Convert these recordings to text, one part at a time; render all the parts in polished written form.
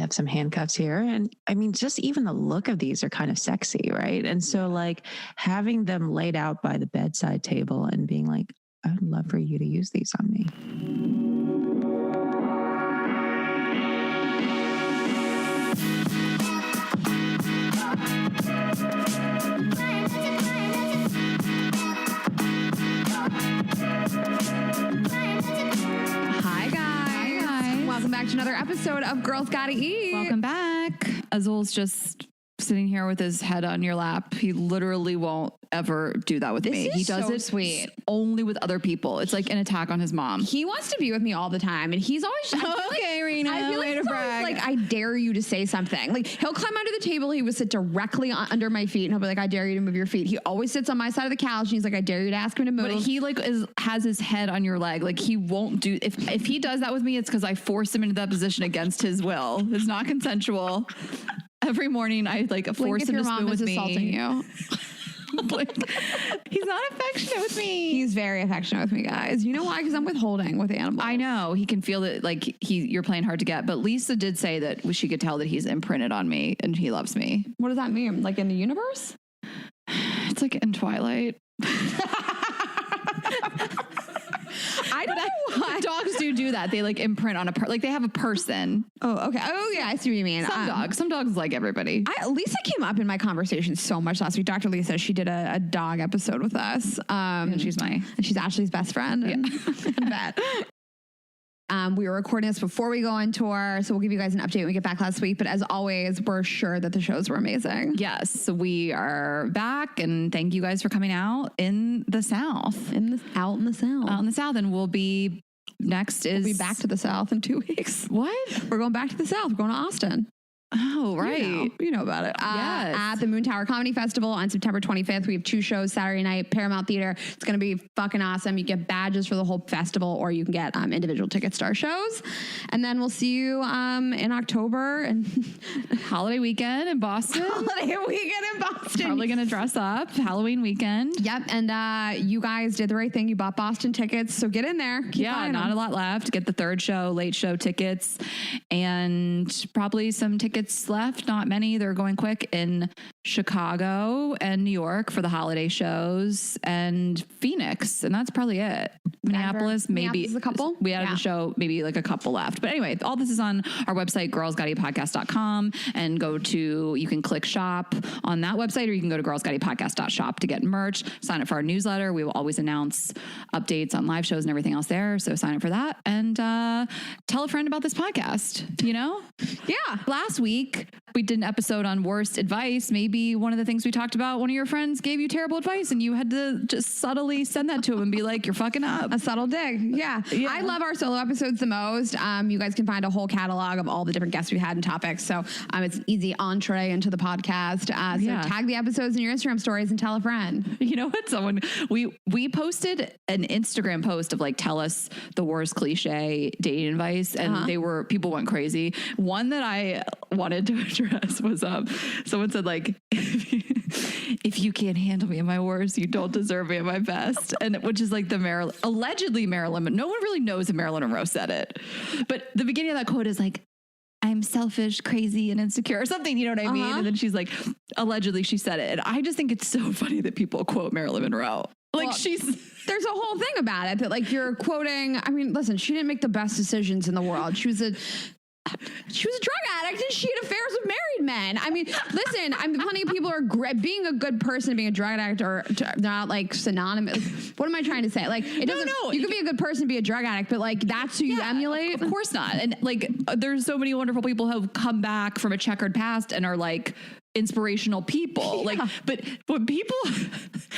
have some handcuffs here. And I mean, just even the look of these are kind of sexy, right? And so like having them laid out by the bedside table and being like, I would love for you to use these on me. Welcome back to another episode of Girls Gotta Eat. Welcome back. Azul's just sitting here with his head on your lap. He literally won't ever do that with me. He does so it sweet. Only with other people. It's like an attack on his mom. He wants to be with me all the time, and he's always okay, Rayna. I feel like he's always like, I dare you to say something. Like he'll climb under the table. He would sit directly under my feet, and he'll be like, I dare you to move your feet. He always sits on my side of the couch, and he's like, I dare you to ask him to move. But he like has his head on your leg. Like he won't do. If he does that with me, it's because I forced him into that position against his will. It's not consensual. Every morning I like force him to spoon with me. Assaulting you. He's not affectionate with me. He's very affectionate with me, guys. You know why? Because I'm withholding with animals. I know. He can feel that like you're playing hard to get. But Lisa did say that she could tell that he's imprinted on me and he loves me. What does that mean? Like in the universe? It's like in Twilight. I don't know why. Dogs do that. They like imprint on like they have a person. Oh, okay. Oh, yeah. I see what you mean. Some dogs like everybody. Lisa came up in my conversation so much last week. Dr. Lisa, she did a dog episode with us. And she's Ashley's best friend. Yeah. And bet. We were recording this before we go on tour, so we'll give you guys an update when we get back last week. But as always, we're sure that the shows were amazing. Yes, we are back, and thank you guys for coming out in the South. Out in the South. And we'll be back to the South in 2 weeks. What? We're going back to the South. We're going to Austin. Oh, right. You know about it. Yes. At the Moon Tower Comedy Festival on September 25th. We have 2 shows Saturday night, Paramount Theater. It's going to be fucking awesome. You get badges for the whole festival, or you can get individual tickets to our shows. And then we'll see you in October and holiday weekend in Boston. Probably going to dress up. Halloween weekend. Yep. And you guys did the right thing. You bought Boston tickets. So get in there. Not a lot left. Get the third show, late show tickets, and probably some tickets left, not many. They're going quick in Chicago and New York for the holiday shows, and Phoenix, and that's probably it. Minneapolis, maybe a couple. We added a show, maybe like a couple left. But anyway, all this is on our website, girlsgottapodcast.com, and you can click shop on that website, or you can go to girlsgottapodcast.shop to get merch. Sign up for our newsletter. We will always announce updates on live shows and everything else there. So sign up for that, and tell a friend about this podcast. Yeah. Last week we did an episode on worst advice. Maybe one of the things we talked about, one of your friends gave you terrible advice and you had to just subtly send that to him and be like, you're fucking up. A subtle dig. Yeah. I love our solo episodes the most. You guys can find a whole catalog of all the different guests we had and topics. So it's an easy entree into the podcast. Tag the episodes in your Instagram stories and tell a friend. You know what? We posted an Instagram post of like, tell us the worst cliche dating advice. And people went crazy. One that I wanted to address was someone said like, if you can't handle me at my worst, you don't deserve me at my best. And which is like allegedly Marilyn, but no one really knows if Marilyn Monroe said it. But the beginning of that quote is like, I'm selfish, crazy, and insecure or something, you know what I mean? And then she's like, allegedly she said it. And I just think it's so funny that people quote Marilyn Monroe. Like there's a whole thing about it that like you're quoting. I mean, listen, she didn't make the best decisions in the world. She was a drug addict and she had affairs with married men. I mean, listen, plenty of people are being a good person and being a drug addict are not like synonymous. What am I trying to say? Like, it doesn't, you can be a good person, be a drug addict, but like that's who you emulate. Of course not. And like, there's so many wonderful people who have come back from a checkered past and are like inspirational people. Yeah. Like, but when people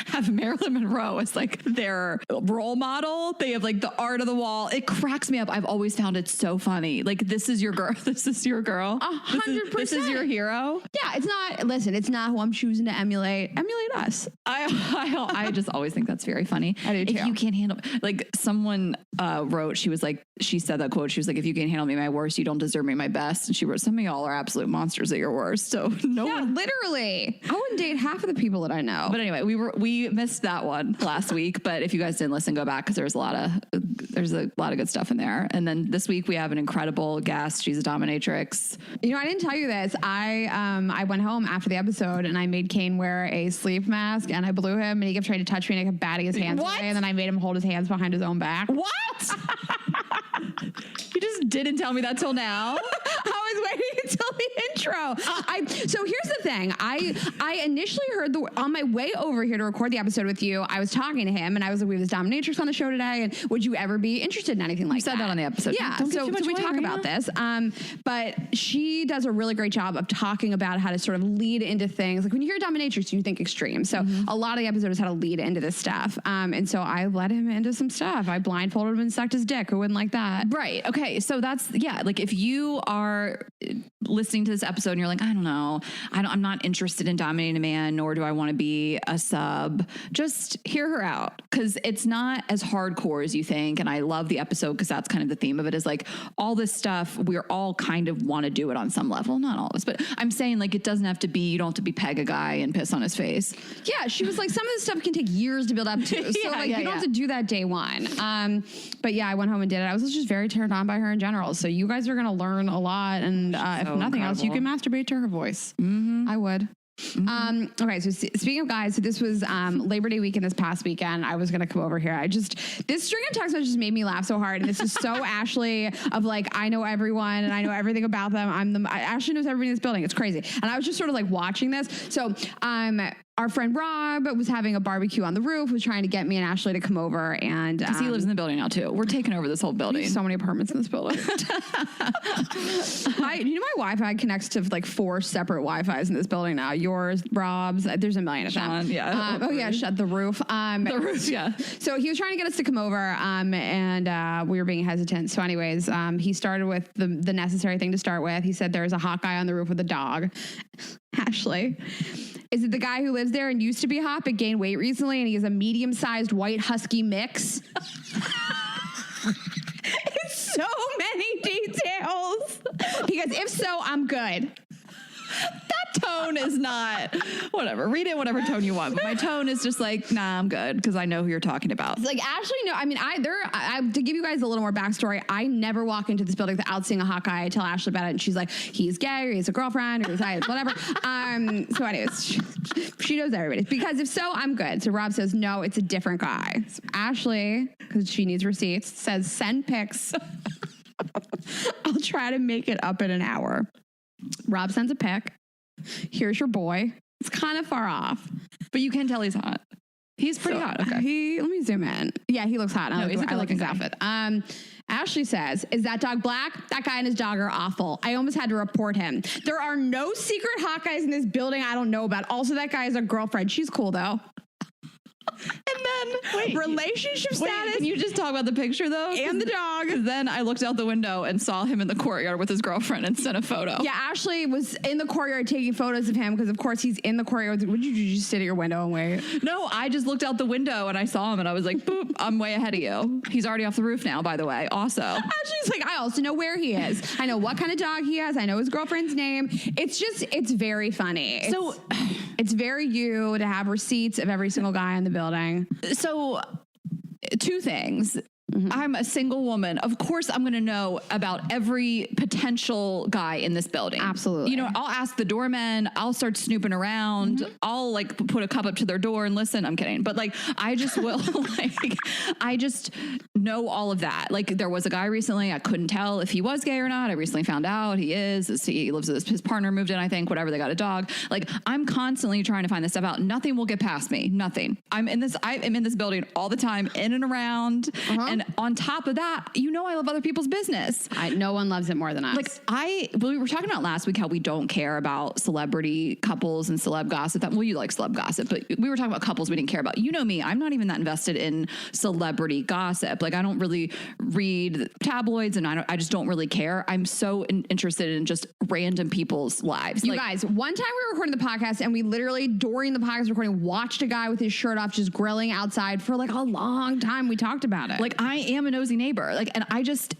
have Marilyn Monroe as like their role model, they have like the art of the wall. It cracks me up. I've always found it so funny. Like, this is your girl. This is your girl. 100%. This is your hero. Yeah. It's not who I'm choosing to emulate. Emulate us. I just always think that's very funny. I do too. If you can't handle, like someone wrote, she said that quote. She was like, if you can't handle me my worst, you don't deserve me my best. And she wrote, some of y'all are absolute monsters at your worst. So no one. Literally. I wouldn't date half of the people that I know. But anyway, we missed that one last week. But if you guys didn't listen, go back because there was a lot of There's a lot of good stuff in there. And then this week we have an incredible guest. She's a dominatrix. You know, I didn't tell you this. I went home after the episode and I made Kane wear a sleep mask and I blew him and he kept trying to touch me and I kept batting his hands away, and then I made him hold his hands behind his own back. What? You just didn't tell me that till now. I was waiting until the intro. So here's the thing. I initially heard on my way over here to record the episode with you, I was talking to him and I was like, we have this dominatrix on the show today, and would you ever be interested in anything like that? You said that on the episode. Yeah. Don't So we talk about this. But she does a really great job of talking about how to sort of lead into things. Like when you hear dominatrix, you think extreme. So a lot of the episode is how to lead into this stuff. And so I let him into some stuff. I blindfolded him and sucked his dick. Who wouldn't like that? Right. Okay. So that's, yeah. Like if you are listening to this episode and you're like, I don't know, I'm not interested in dominating a man, nor do I want to be a sub, just hear her out. Cause it's not as hardcore as you think. And I love the episode because that's kind of the theme of it, is like all this stuff, we're all kind of want to do it on some level. Not all of us, but I'm saying like, it doesn't have to be, you don't have to be peg a guy and piss on his face. Yeah. She was like, some of this stuff can take years to build up to. So you don't have to do that day one. But yeah, I went home and did it. I was just very turned on by her in general. So you guys are going to learn a lot. And if nothing else, you can masturbate to her voice. Mm-hmm. I would. Mm-hmm. Okay, so speaking of guys, so this was Labor Day weekend this past weekend. I was gonna come over here. This string of text messages made me laugh so hard, and this is so Ashley of like, I know everyone and I know everything about them. Ashley knows everybody in this building. It's crazy, and I was just sort of like watching this. So our friend Rob was having a barbecue on the roof, was trying to get me and Ashley to come over, and because he lives in the building now too. We're taking over this whole building. So many apartments in this building. My Wi-Fi connects to like 4 separate Wi-Fis in this building now. Yours, Rob's. There's a million of them. Yeah. Shut the roof. The roof. Yeah. So he was trying to get us to come over, and we were being hesitant. So, anyways, he started with the necessary thing to start with. He said there's a hot guy on the roof with a dog. Ashley, is it the guy who lives there and used to be hot but gained weight recently, and he has a medium-sized white husky mix? It's so many details. He goes, if so, I'm good. That tone is not, whatever. Read it whatever tone you want. But my tone is just like, nah, I'm good because I know who you're talking about. It's like, Ashley, no, I mean, to give you guys a little more backstory, I never walk into this building without seeing a hot guy. I tell Ashley about it, and she's like, he's gay, or he's a girlfriend, or he's whatever. So anyways, she knows everybody. Because if so, I'm good. So Rob says, no, it's a different guy. So Ashley, because she needs receipts, says, send pics. I'll try to make it up in an hour. Rob sends a pic. Here's your boy. It's kind of far off, but you can tell he's hot. He's pretty hot. Okay. Let me zoom in. Yeah, he looks hot. He's a good-looking his outfit. Ashley says, is that dog black? That guy and his dog are awful. I almost had to report him. There are no secret hot guys in this building I don't know about. Also, that guy has a girlfriend. She's cool, though. And then, relationship status. Can you just talk about the picture, though? And the dog. Because then I looked out the window and saw him in the courtyard with his girlfriend and sent a photo. Yeah, Ashley was in the courtyard taking photos of him because, of course, he's in the courtyard. Would you just sit at your window and wait? No, I just looked out the window and I saw him and I was like, boop, I'm way ahead of you. He's already off the roof now, by the way, also. Ashley's like, I also know where he is. I know what kind of dog he has. I know his girlfriend's name. It's very funny. It's very you to have receipts of every single guy in the building. So 2 things. Mm-hmm. I'm a single woman. Of course, I'm going to know about every potential guy in this building. Absolutely. You know, I'll ask the doorman. I'll start snooping around. Mm-hmm. I'll like put a cup up to their door and listen. I'm kidding. But like, I just will I just know all of that. Like there was a guy recently. I couldn't tell if he was gay or not. I recently found out he is. He lives with his partner moved in, I think, whatever. They got a dog. Like I'm constantly trying to find this stuff out. Nothing will get past me. Nothing. I am in this building all the time, in and around. Uh-huh. And on top of that, you know, I love other people's business. No one loves it more than us. Like we were talking about last week how we don't care about celebrity couples and celeb gossip. Well, you like celeb gossip, but we were talking about couples we didn't care about. You know me, I'm not even that invested in celebrity gossip. Like I don't really read tabloids and I just don't really care. I'm so interested in just random people's lives. You guys, one time we were recording the podcast and we literally during the podcast recording watched a guy with his shirt off just grilling outside for like a long time. We talked about it. Like I am a nosy neighbor. Like, and I just,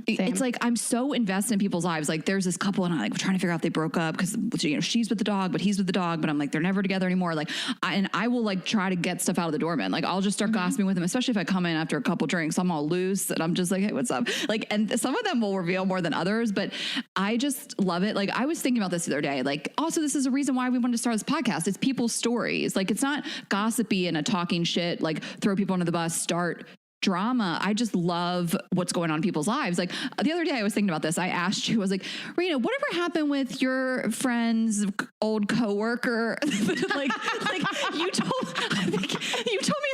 It's like, I'm so invested in people's lives. Like there's this couple and I'm like trying to figure out if they broke up because, you know, she's with the dog, but he's with the dog, but I'm like, they're never together anymore. Like, I will like try to get stuff out of the doorman. Like I'll just start gossiping with them, especially if I come in after a couple drinks, I'm all loose and I'm just like, hey, what's up? Like, and some of them will reveal more than others, but I just love it. Like I was thinking about this the other day, like also this is a reason why we wanted to start this podcast. It's people's stories. Like it's not gossipy and a talking shit, like throw people under the bus, start drama. I just love what's going on in people's lives. Like the other day I was thinking about this. I asked you, I was like, Rayna, whatever happened with your friend's old coworker? like you told me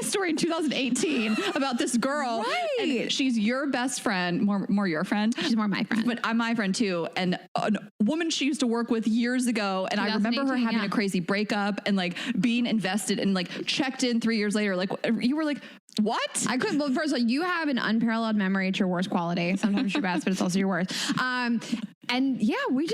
a story in 2018 about this girl. Right. And she's your best friend, more your friend. She's more my friend. But I'm my friend too. And a woman she used to work with years ago. And I remember her having a crazy breakup and like being invested and like checked in 3 years later. Like you were like, what? I couldn't. Well, first of all, you have an unparalleled memory. It's your worst quality. Sometimes your best, but it's also your worst. And yeah, we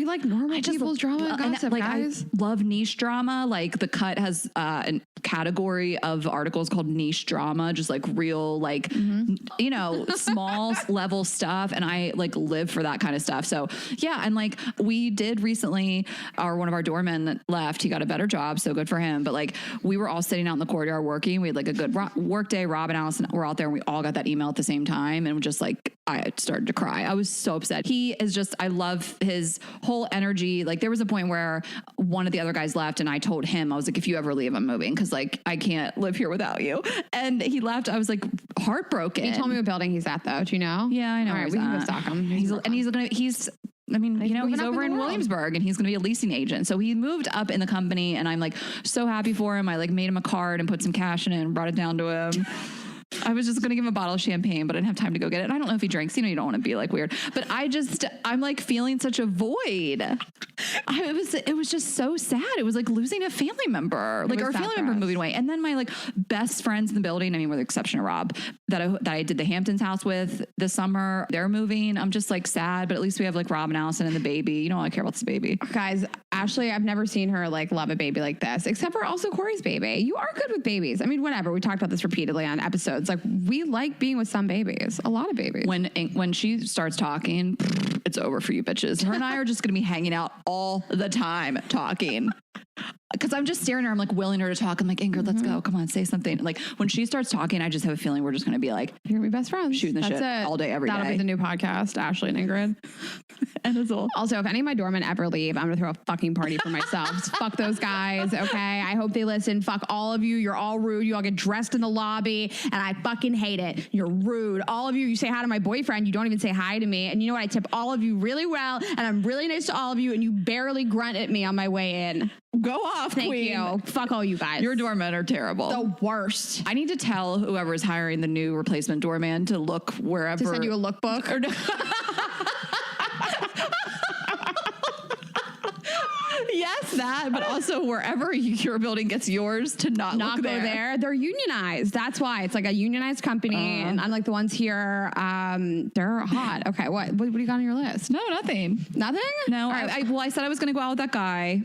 like normal people's drama and gossip, like, guys. I love niche drama. Like The Cut has a category of articles called niche drama, just like real, like, you know, small level stuff. And I like live for that kind of stuff. So yeah. And like we did recently, one of our doormen left, he got a better job. So good for him. But like we were all sitting out in the courtyard working. We had like a good work day. Rob and Allison were out there and we all got that email at the same time. And just like, I started to cry. I was so upset. He is just, I love his whole energy. Like there was a point where one of the other guys left and I told him, I was like, if you ever leave, I'm moving. Cause like, I can't live here without you. And he left. I was like heartbroken. He told me what building he's at though. Do you know? Yeah, I know. All right, we can go stalk him. He's over in Williamsburg and he's going to be a leasing agent. So he moved up in the company and I'm like so happy for him. I like made him a card and put some cash in it and brought it down to him. I was just going to give him a bottle of champagne, but I didn't have time to go get it. And I don't know if he drinks, you know, you don't want to be like weird, but I'm like feeling such a void. It was just so sad. It was like losing a family member, like our family member moving away. And then my like best friends in the building, I mean, with the exception of Rob that I did the Hamptons house with this summer, they're moving. I'm just like sad, but at least we have like Rob and Allison and the baby. You know, I care about this baby. Guys, Ashley, I've never seen her like love a baby like this, except for also Corey's baby. You are good with babies. I mean, whatever. We talked about this repeatedly on episodes. Like we like being with some babies, a lot of babies. When she starts talking, it's over for you bitches. Her and I are just going to be hanging out all the time talking. Because I'm just staring at her. I'm like willing her to talk. I'm like, Ingrid, let's go. Come on, say something. Like when she starts talking, I just have a feeling we're just going to be like, you're gonna be best friends. Shooting the shit all day, every day. That'll be the new podcast, Ashley and Ingrid. And it's all. Also, if any of my doormen ever leave, I'm going to throw a fucking party for myself. Fuck those guys, okay? I hope they listen. Fuck all of you. You're all rude. You all get dressed in the lobby, and I fucking hate it. You're rude. All of you, you say hi to my boyfriend. You don't even say hi to me. And you know what? I tip all of you really well, and I'm really nice to all of you, and you barely grunt at me on my way in. Go off, Thank queen. you. Fuck all you guys. Your doormen are terrible. The worst. I need to tell whoever is hiring the new replacement doorman to look wherever. To send you a lookbook? Or no. Yes, that, but also wherever your building gets yours to not go there. They're unionized. That's why it's like a unionized company, and unlike the ones here, they're hot. Okay, what do you got on your list? No, nothing. Nothing? No, I said I was going to go out with that guy.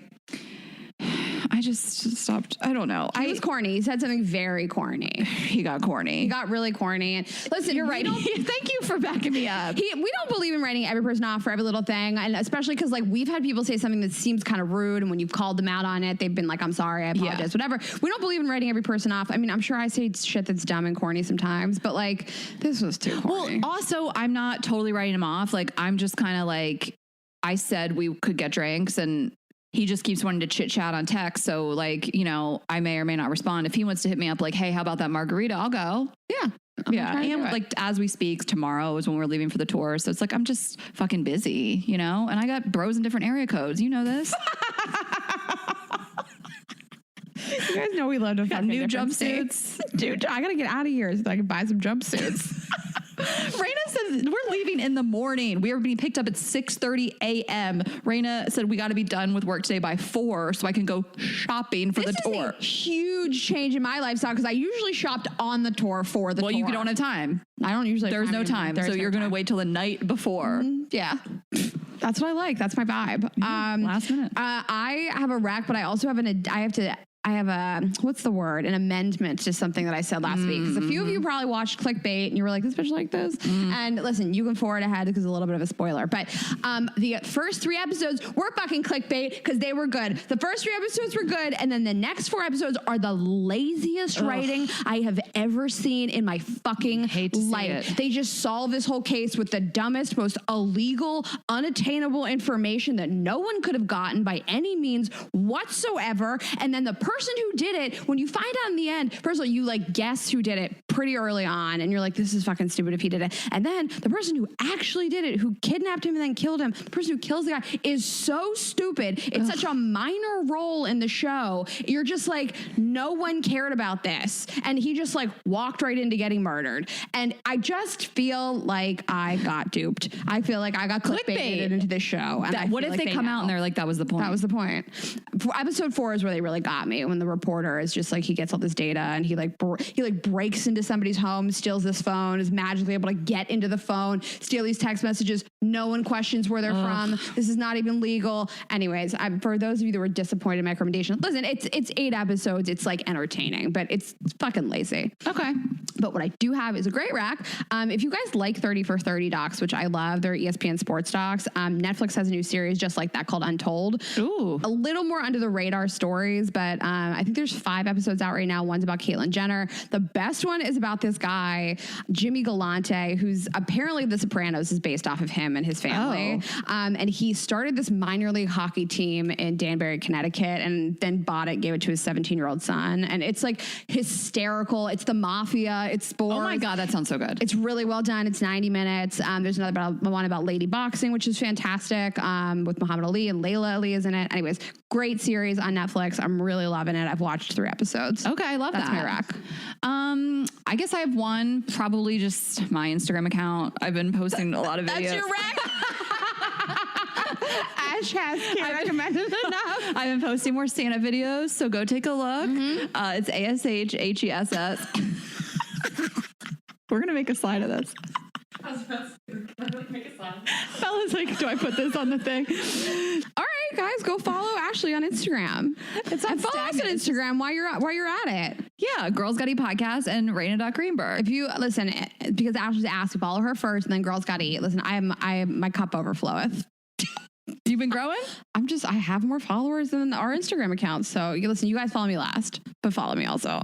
I just stopped. I don't know. He was corny. He said something very corny. He got corny. He got really corny. And listen, you're right. Thank you for backing me up. We don't believe in writing every person off for every little thing. And especially because like we've had people say something that seems kind of rude. And when you've called them out on it, they've been like, I'm sorry, I apologize, whatever. We don't believe in writing every person off. I mean, I'm sure I say shit that's dumb and corny sometimes, but like this was too corny. Well, also, I'm not totally writing him off. Like, I'm just kind of like, I said we could get drinks and he just keeps wanting to chit chat on text. So like, you know, I may or may not respond. If he wants to hit me up like, hey, how about that margarita? I'll go. Yeah. Yeah. And like, as we speak, tomorrow is when we're leaving for the tour. So it's like, I'm just fucking busy, you know, and I got bros in different area codes. You know this. You guys know we love to fucking new jumpsuits. Dude, I got to get out of here so I can buy some jumpsuits. Rayna said we're leaving in the morning. We are being picked up at 6:30 a.m. Rayna said we got to be done with work today by 4 so I can go shopping for the tour. This is a huge change in my lifestyle because I usually shopped on the tour for the tour. Well, you don't have time. I don't usually. There's no time. So you're going to wait till the night before. Mm-hmm. Yeah. That's what I like. That's my vibe. Last minute. I have a rack, but I also have I have to what's the word? An amendment to something that I said last week. Because a few of you probably watched Clickbait and you were like, this bitch like this. And listen, you can forward ahead because it's a little bit of a spoiler. But the first 3 episodes were fucking clickbait because they were good. The first 3 episodes were good. And then the next 4 episodes are the laziest writing I have ever seen in my fucking life. They just solve this whole case with the dumbest, most illegal, unattainable information that no one could have gotten by any means whatsoever. And then the person who did it, when you find out in the end, first of all, you like guess who did it pretty early on. And you're like, this is fucking stupid if he did it. And then the person who actually did it, who kidnapped him and then killed him, the person who kills the guy is so stupid. It's such a minor role in the show. You're just like, no one cared about this. And he just like walked right into getting murdered. And I just feel like I got duped. I feel like I got clickbaited into this show. And what if they come out and they're like, that was the point? That was the point. Episode 4 is where they really got me, when the reporter is just like, he gets all this data and he breaks into somebody's home, steals this phone, is magically able to get into the phone, steal these text messages. No one questions where they're from. This is not even legal. Anyways, for those of you that were disappointed in my recommendation, listen, it's 8 episodes. It's like entertaining, but it's fucking lazy. Okay. But what I do have is a great rack. If you guys like 30 for 30 docs, which I love, they're ESPN sports docs. Netflix has a new series just like that called Untold. Ooh. A little more under the radar stories, but I think there's 5 episodes out right now. One's about Caitlyn Jenner. The best one is about this guy, Jimmy Galante, who's apparently The Sopranos is based off of him and his family. And he started this minor league hockey team in Danbury, Connecticut, and then bought it, gave it to his 17-year-old son. And it's like hysterical. It's the mafia. It's sports. Oh my God, that sounds so good. It's really well done. It's 90 minutes. There's another one about lady boxing, which is fantastic, with Muhammad Ali, and Layla Ali is in it. Anyways, great series on Netflix. I'm really loving it. I've watched 3 episodes. Okay, I love that. That's my rack. I guess I have one, probably just my Instagram account. I've been posting a lot of videos. That's your rack? Ash can't recommend it enough. I've been posting more Santa videos, so go take a look. It's ASHHESS. We're going to make a slide of this. Bella's like, do I put this on the thing? All right, guys, go follow Ashley on Instagram. And follow us on Instagram while you're at it. Yeah, Girls Gotta Eat Podcast and Rayna.Greenberg. If you listen, because Ashley's asked, follow her first, and then Girls Gotta Eat. Listen, I have my cup overfloweth. You've been growing? I have more followers than our Instagram accounts. So you guys follow me last, but follow me also.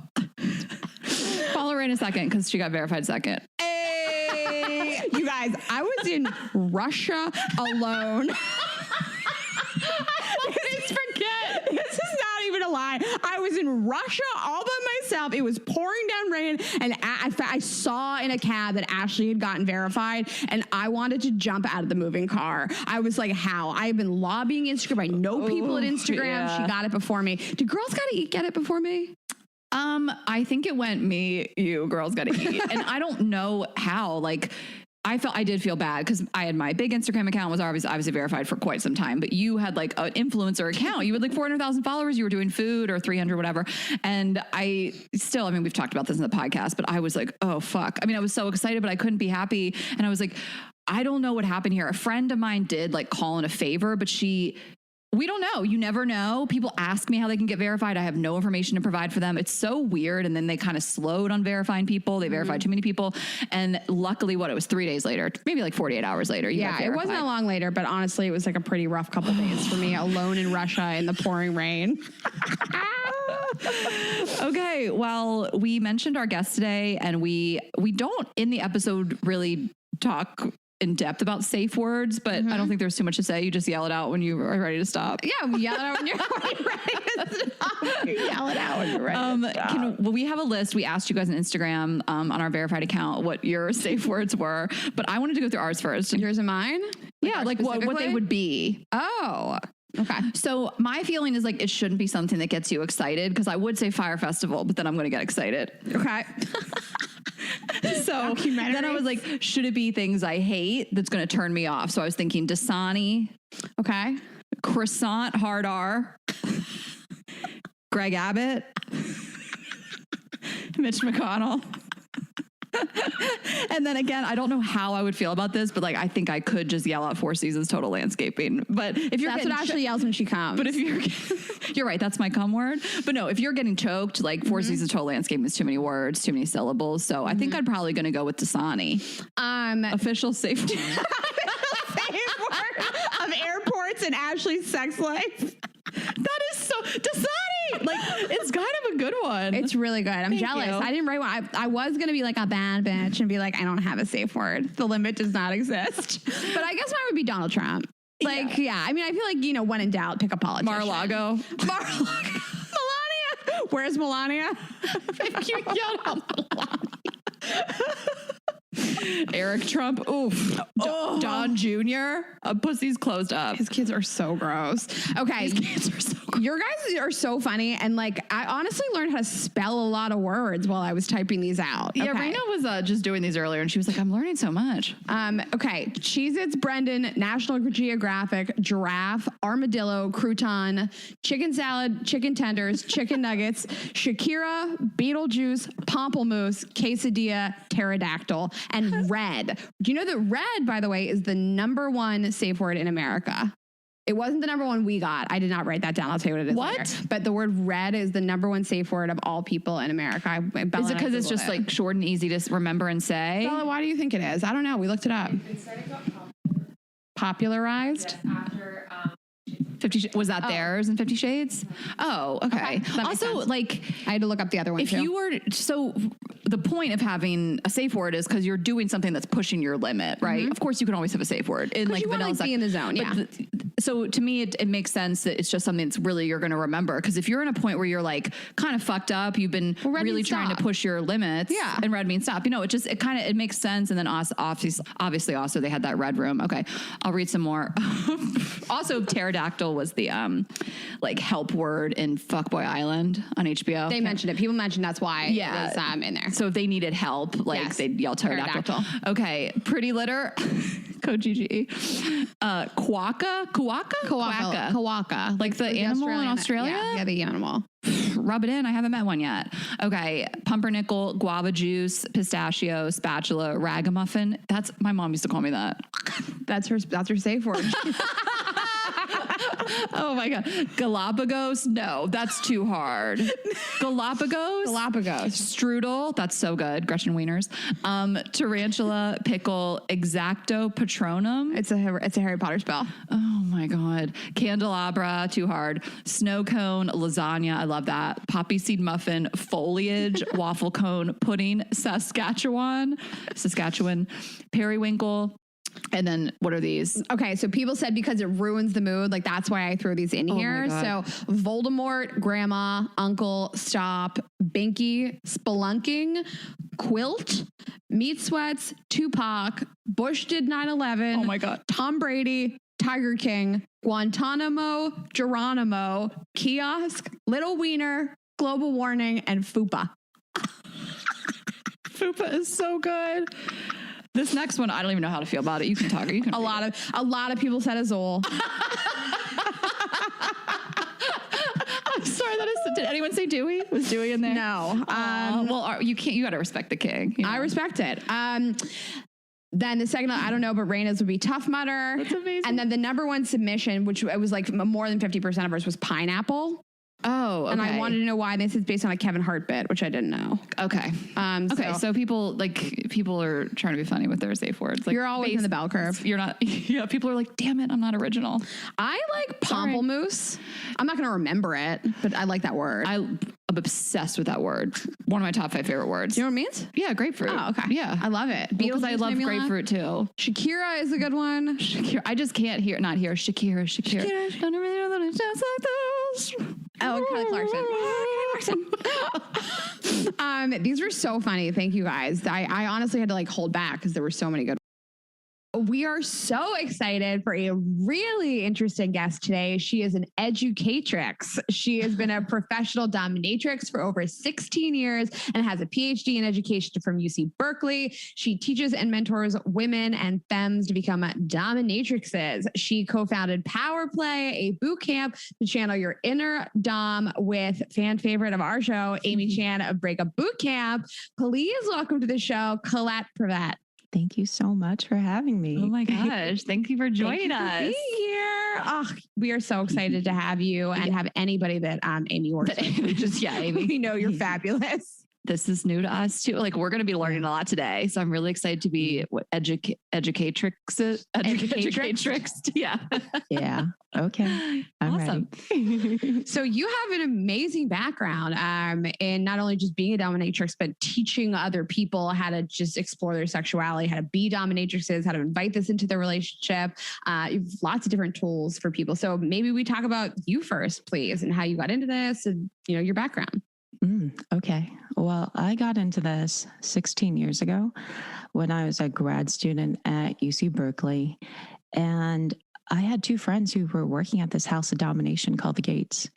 Follow Rayna second because she got verified second. Hey, you guys, I was in Russia alone. Please forget. This is not even a lie. I was in Russia all by myself. It was pouring down rain, and I saw in a cab that Ashley had gotten verified, and I wanted to jump out of the moving car. I was like, how? I've been lobbying Instagram. I know people at Instagram. Yeah. She got it before me. Did Girls Gotta Eat get it before me? I think it went me, you, Girls Gotta Eat. And I don't know how. Like, I did feel bad because I had my big Instagram account was obviously verified for quite some time, but you had like an influencer account. You had like 400,000 followers. You were doing food or 300, whatever. And we've talked about this in the podcast, but I was like, oh fuck. I mean, I was so excited, but I couldn't be happy. And I was like, I don't know what happened here. A friend of mine did like call in a favor, but we don't know. You never know. People ask me how they can get verified. I have no information to provide for them. It's so weird. And then they kind of slowed on verifying people. They verified too many people. And luckily, it was 3 days later, maybe like 48 hours later. Yeah, it wasn't that long later, but honestly, it was like a pretty rough couple days for me alone in Russia in the pouring rain. Okay. Well, we mentioned our guest today, and we don't in the episode really talk in depth about safe words, but I don't think there's too much to say. You just yell it out when you are ready to stop. Yeah, we yell it out when you're ready to stop. You yell it out when you're ready to stop. We have a list. We asked you guys on Instagram on our verified account what your safe words were, but I wanted to go through ours first. Yours and mine? Yeah, like what they would be. Oh, okay. So my feeling is like it shouldn't be something that gets you excited, because I would say Fire Festival, but then I'm going to get excited. Okay. So then I was like, should it be things I hate that's going to turn me off? So I was thinking Dasani. Okay. Croissant hard R. Greg Abbott. Mitch McConnell. And then again, I don't know how I would feel about this, but like I think I could just yell out Four Seasons Total Landscaping. But if you're That's what Ashley yells when she comes. But if you're right, that's my cum word. But no, if you're getting choked, like Four Seasons Total Landscaping is too many words, too many syllables. So I think I'd probably going to go with Dasani. Official safety. Safe word of airports and Ashley's sex life. That is so Dasani. Like it's kind of a good one. It's really good. I'm jealous. You. I didn't write one. I was gonna be like a bad bitch and be like, I don't have a safe word. The limit does not exist. But I guess mine would be Donald Trump. Like, yeah. I mean, I feel like, you know, when in doubt, pick a politician. Mar-a-Lago. Melania. Where's Melania? If you yell out Melania. Eric Trump. Oof. Don Jr. Pussy's closed up. His kids are so gross. Okay. His kids are so gross. Your guys are so funny. And like, I honestly learned how to spell a lot of words while I was typing these out. Yeah, okay. Rayna was just doing these earlier and she was like, I'm learning so much. Okay. Cheez-Its, Brendan, National Geographic, giraffe, armadillo, crouton, chicken salad, chicken tenders, chicken nuggets, Shakira, Beetlejuice, pamplemousse, quesadilla, pterodactyl, and red. Do you know that red, by the way, is the #1 safe word in America? It wasn't the #1 we got. I did not write that down. I'll tell you what it is later. But the word red is the #1 safe word of all people in America. Is it because it's just like short and easy to remember and say? Bella, why do you think it is? I don't know. We looked it up. It's starting to Popularized? yes, after 50 was that theirs in 50 Shades? Oh, okay. Also, like I had to look up the other one if too. you were the point of having a safe word is because you're doing something that's pushing your limit, right? Of course, you can always have a safe word in like you wanna, vanilla like, be in the zone, yeah. So to me, it makes sense that it's just something that's really you're going to remember because if you're in a point where you're like kind of fucked up, you've been really trying to push your limits, and red means stop. You know, it makes sense. And then obviously also they had that red room. Okay, I'll read some more. Also, pterodactyl was the like help word in Fuckboy Island on HBO. They mentioned it. People mentioned that's why it was in there. So if they needed help, like they'd yell pterodactyl. Okay, pretty litter. Code GG. Kawaka. Like the animal in Australia? Yeah, the animal. Rub it in. I haven't met one yet. Okay. Pumpernickel, guava juice, pistachio, spatula, ragamuffin. My mom used to call me that. That's her safe word. Oh my God. Galapagos. No, that's too hard. Galapagos. Strudel. That's so good. Gretchen Wieners. Tarantula, pickle, exacto, patronum. It's a Harry Potter spell. Oh my God. Candelabra. Too hard. Snow cone, lasagna. I love that. Poppy seed muffin, foliage, waffle cone, pudding, Saskatchewan, periwinkle. And then what are these? Okay, so people said because it ruins the mood, like that's why I threw these in here. So Voldemort, grandma, uncle, stop, binky, spelunking, quilt, meat sweats, Tupac, Bush did 9/11. Oh my God. Tom Brady, Tiger King, Guantanamo, Geronimo, kiosk, little wiener, global warning, and fupa. Fupa is so good. This next one, I don't even know how to feel about it. You can talk. A lot of people said Azul. I'm sorry. Did anyone say Dewey? Was Dewey in there? No. Well, you can't. You got to respect the king. You know? I respect it. Then the second, I don't know, but Rayna's would be Tough Mudder. That's amazing. And then the #1 submission, which it was like more than 50% of ours, was pineapple. Oh, okay. And I wanted to know why. This is based on a Kevin Hart bit, which I didn't know. Okay. So people are trying to be funny with their safe words. Like you're always in the bell curve. You're not. Yeah. People are like, damn it, I'm not original. I like pamplemousse. I'm not going to remember it, but I like that word. I'm obsessed with that word. One of my top 5 favorite words. Do you know what it means? Yeah, grapefruit. Oh, okay. Yeah, I love it. Because I love grapefruit too. Shakira is a good one. Shakira. I just can't not hear Shakira. Don't really know that it sounds like those. Oh, Kelly Clarkson. These were so funny. Thank you guys. I honestly had to like hold back because there were so many good. We are so excited for a really interesting guest today. She is an educatrix. She has been a professional dominatrix for over 16 years and has a PhD in education from UC Berkeley. She teaches and mentors women and femmes to become dominatrixes. She co-founded Power Play, a boot camp to channel your inner dom with fan favorite of our show, Amy Chan of Breakup Boot Camp. Please welcome to the show, Colette Pervette. Thank you so much for having me. Oh my gosh. Thank you for joining us. For being here. Oh, we are so excited to have you and have anybody that Amy works with. Amy. We know you're fabulous. This is new to us too. Like we're going to be learning a lot today. So I'm really excited to be educatrix. Yeah. Yeah. Okay. I'm awesome. ready. So you have an amazing background in not only just being a dominatrix, but teaching other people how to just explore their sexuality, how to be dominatrixes, how to invite this into their relationship. You have lots of different tools for people. So maybe we talk about you first, please, and how you got into this and, your background. Okay. Well, I got into this 16 years ago when I was a grad student at UC Berkeley. And I had two friends who were working at this house of domination called The Gates.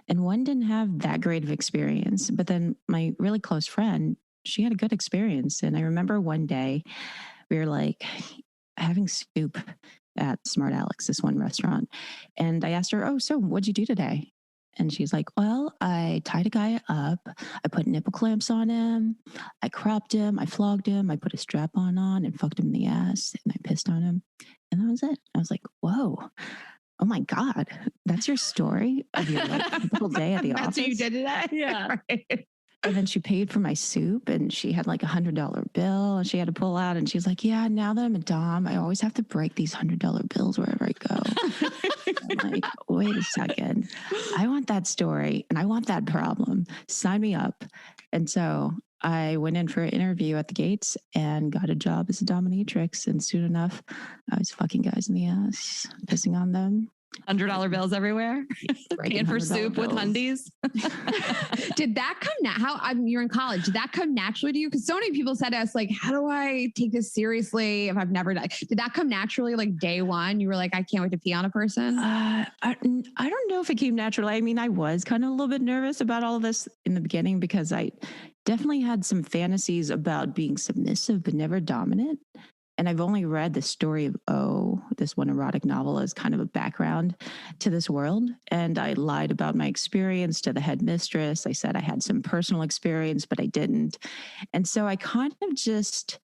And one didn't have that great of experience. But then my really close friend, she had a good experience. And I remember one day we were like having soup at Smart Alex, this one restaurant. And I asked her, so what'd you do today? And she's like, well, I tied a guy up. I put nipple clamps on him. I cropped him. I flogged him. I put a strap on and fucked him in the ass. And I pissed on him. And that was it. I was like, whoa. Oh my God. That's your story of your typical day at the office? That's what you did today? Yeah. Right. And then she paid for my soup and she had like $100 bill and she had to pull out. And she's like, yeah, now that I'm a dom, I always have to break these $100 bills wherever I go. I'm like, wait a second. I want that story and I want that problem. Sign me up. And so I went in for an interview at the Gates and got a job as a dominatrix. And soon enough, I was fucking guys in the ass, pissing on them. $100 bills everywhere. Paying for soup with hundies. Did that come you're in college. Did that come naturally to you? Because so many people said to us, like, how do I take this seriously if I've never done? Did that come naturally, like day one? You were like, I can't wait to pee on a person. I don't know if it came naturally. I mean, I was kind of a little bit nervous about all of this in the beginning because I definitely had some fantasies about being submissive, but never dominant. And I've only read the story of this one erotic novel as kind of a background to this world. And I lied about my experience to the headmistress. I said I had some personal experience, but I didn't. And so I kind of just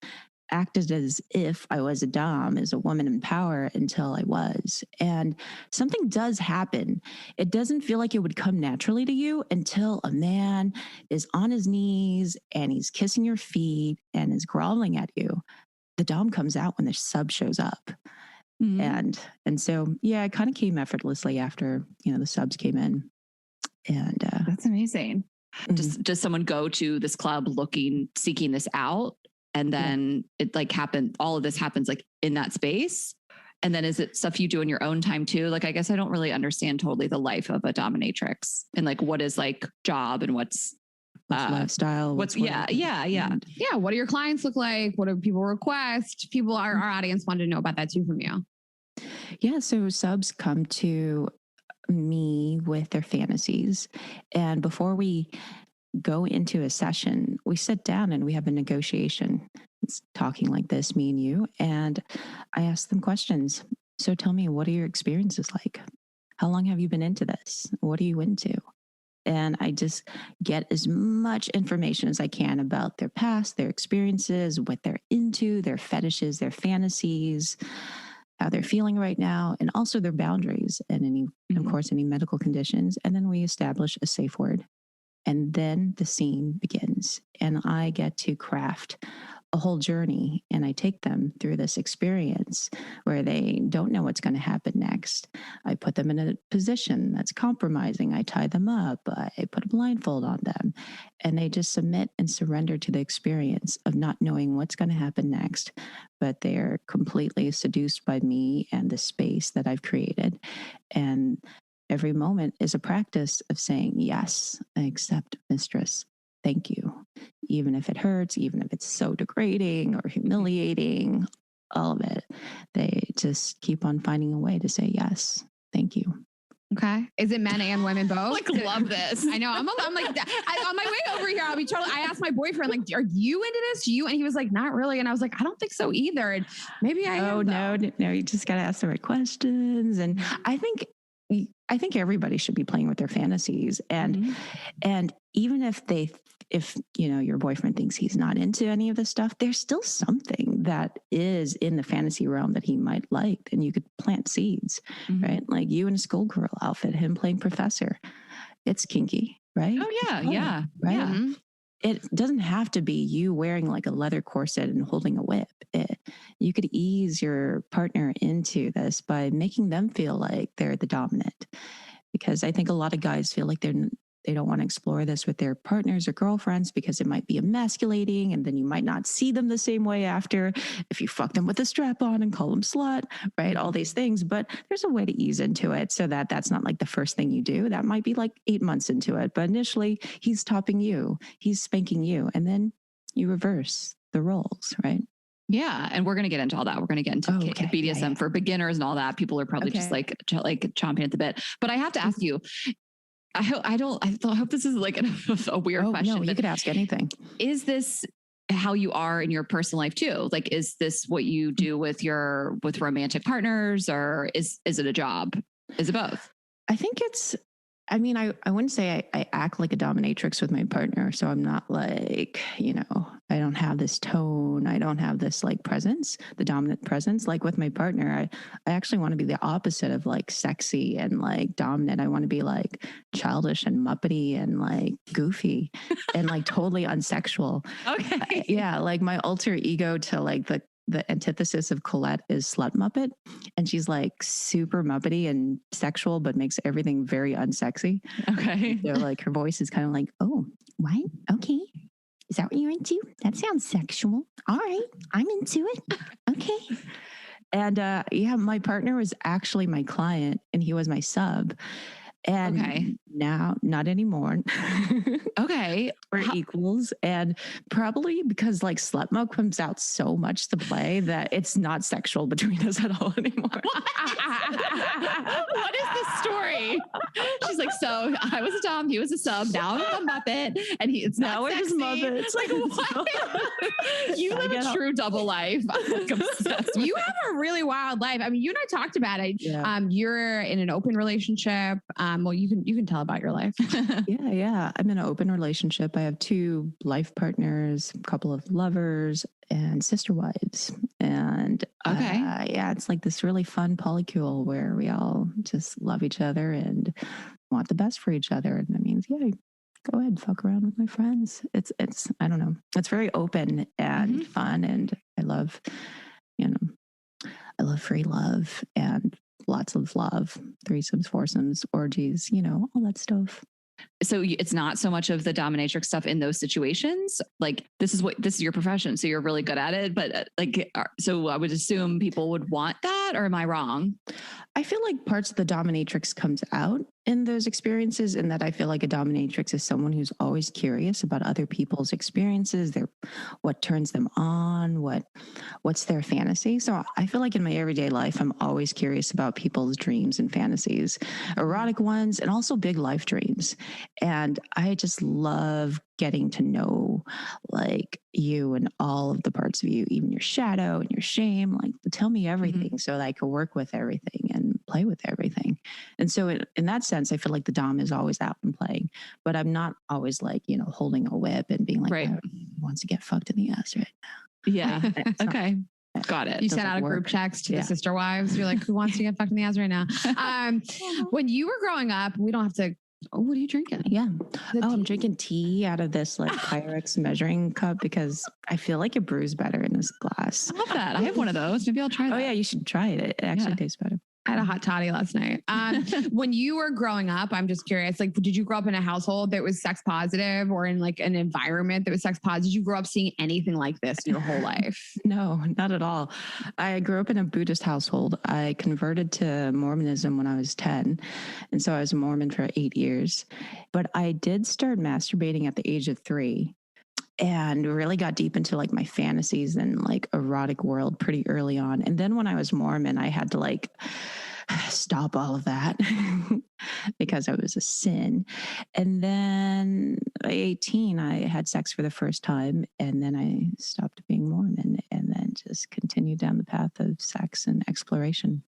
acted as if I was a dom, as a woman in power until I was. And something does happen. It doesn't feel like it would come naturally to you until a man is on his knees and he's kissing your feet and is groveling at you. The dom comes out when the sub shows up. Mm-hmm. And so, yeah, it kind of came effortlessly after, the subs came in. And that's amazing. Mm-hmm. Does someone go to this club seeking this out? And then it like happened, all of this happens like in that space. And then is it stuff you do in your own time too? Like, I guess I don't really understand totally the life of a dominatrix and like, what is like job and what's lifestyle. What do your clients look like? What do people request? Our audience wanted to know about that too from you. Yeah. So subs come to me with their fantasies. And before we go into a session, we sit down and we have a negotiation. It's talking like this, me and you. And I ask them questions. So tell me, what are your experiences like? How long have you been into this? What are you into? And I just get as much information as I can about their past, their experiences, what they're into, their fetishes, their fantasies, how they're feeling right now, and also their boundaries and of course, any medical conditions. And then we establish a safe word. And then the scene begins. And I get to craft a whole journey and I take them through this experience where they don't know what's going to happen next. I put them in a position that's compromising. I tie them up. I put a blindfold on them and they just submit and surrender to the experience of not knowing what's going to happen next, but they're completely seduced by me and the space that I've created. And every moment is a practice of saying, yes, I accept, mistress. Thank you. Even if it hurts, even if it's so degrading or humiliating, all of it. They just keep on finding a way to say yes. Thank you. Okay. Is it men and women both? Like, love this. I know. I'm like, on my way over here, I asked my boyfriend, like, are you into this? And he was like, not really. And I was like, I don't think so either. And maybe I am. No, you just got to ask the right questions. And I think everybody should be playing with their fantasies. And even if your boyfriend thinks he's not into any of this stuff, there's still something that is in the fantasy realm that he might like, and you could plant seeds, right? Like you in a schoolgirl outfit, him playing professor. It's kinky, right? Oh yeah, yeah, right. Yeah. It doesn't have to be you wearing like a leather corset and holding a whip. You could ease your partner into this by making them feel like they're the dominant, because I think a lot of guys feel like they don't want to explore this with their partners or girlfriends because it might be emasculating, and then you might not see them the same way after if you fuck them with a strap on and call them slut, right? All these things. But there's a way to ease into it so that that's not like the first thing you do. That might be like 8 months into it. But initially, he's topping you, he's spanking you, and then you reverse the roles, right? Yeah, and we're going to get into all that. We're going to get into BDSM for beginners and all that. People are probably just like chomping at the bit. But I have to ask you, I hope this is like a weird question. No, you could ask anything. Is this how you are in your personal life too? Like, is this what you do with romantic partners, or is it a job? Is it both? I think I wouldn't say I act like a dominatrix with my partner. So I'm not like, I don't have this tone. I don't have this like presence, the dominant presence. Like with my partner, I actually want to be the opposite of like sexy and like dominant. I want to be like childish and muppety and like goofy and like totally unsexual. Okay. Yeah. Like my alter ego to like the antithesis of Colette is Slut Muppet. And she's like super muppety and sexual, but makes everything very unsexy. Okay. So like her voice is kind of like, oh, what? Okay. Is that what you're into? That sounds sexual. All right. I'm into it. Okay. And my partner was actually my client and he was my sub. And now, not anymore. Okay. We're equals. And probably because like slut mode comes out so much to play that it's not sexual between us at all anymore. What is the story? She's like, so I was a dom, he was a sub, now I'm a Muppet, and now we're just Muppets. Like, what? You live a true double life. I'm like obsessed. You have a really wild life. I mean, you and I talked about it. Yeah. You're in an open relationship. Well, you can tell about your life. Yeah. I'm in an open relationship. I have 2 life partners, a couple of lovers, and sister wives. And it's like this really fun polycule where we all just love each other and want the best for each other. And that means, go ahead, fuck around with my friends. It's I don't know. It's very open and fun. And I love free love and lots of love, threesomes, foursomes, orgies, all that stuff. So it's not so much of the dominatrix stuff in those situations. Like this is your profession, so you're really good at it. But so I would assume people would want that, or am I wrong? I feel like parts of the dominatrix comes out in those experiences, in that I feel like a dominatrix is someone who's always curious about other people's experiences, what turns them on, what's their fantasy. So I feel like in my everyday life, I'm always curious about people's dreams and fantasies, erotic ones, and also big life dreams. And I just love getting to know like you and all of the parts of you, even your shadow and your shame. Like, tell me everything so that I can work with everything and play with everything. And so in that sense, I feel like the dom is always out and playing, but I'm not always like, holding a whip and being like, right. Wants to get fucked in the ass right now. Yeah. Okay. Got it. You sent out a group text to the sister wives. You're like, who wants to get fucked in the ass right now? When you were growing up, we don't have to. Oh, what are you drinking? Yeah. I'm drinking tea out of this like Pyrex measuring cup because I feel like it brews better in this glass. I love that. I have one of those. Maybe I'll try that. Oh yeah, you should try it. It actually tastes better. I had a hot toddy last night. When you were growing up, I'm just curious, like, did you grow up in a household that was sex positive or in like an environment that was sex positive? Did you grow up seeing anything like this in your whole life? No, not at all. I grew up in a Buddhist household. I converted to Mormonism when I was 10. And so I was a Mormon for 8 years. But I did start masturbating at the age of 3. and really got deep into like my fantasies and like erotic world pretty early on. And then when I was Mormon, I had to like stop all of that because it was a sin. And then at 18, I had sex for the first time, and then I stopped being Mormon and then just continued down the path of sex and exploration.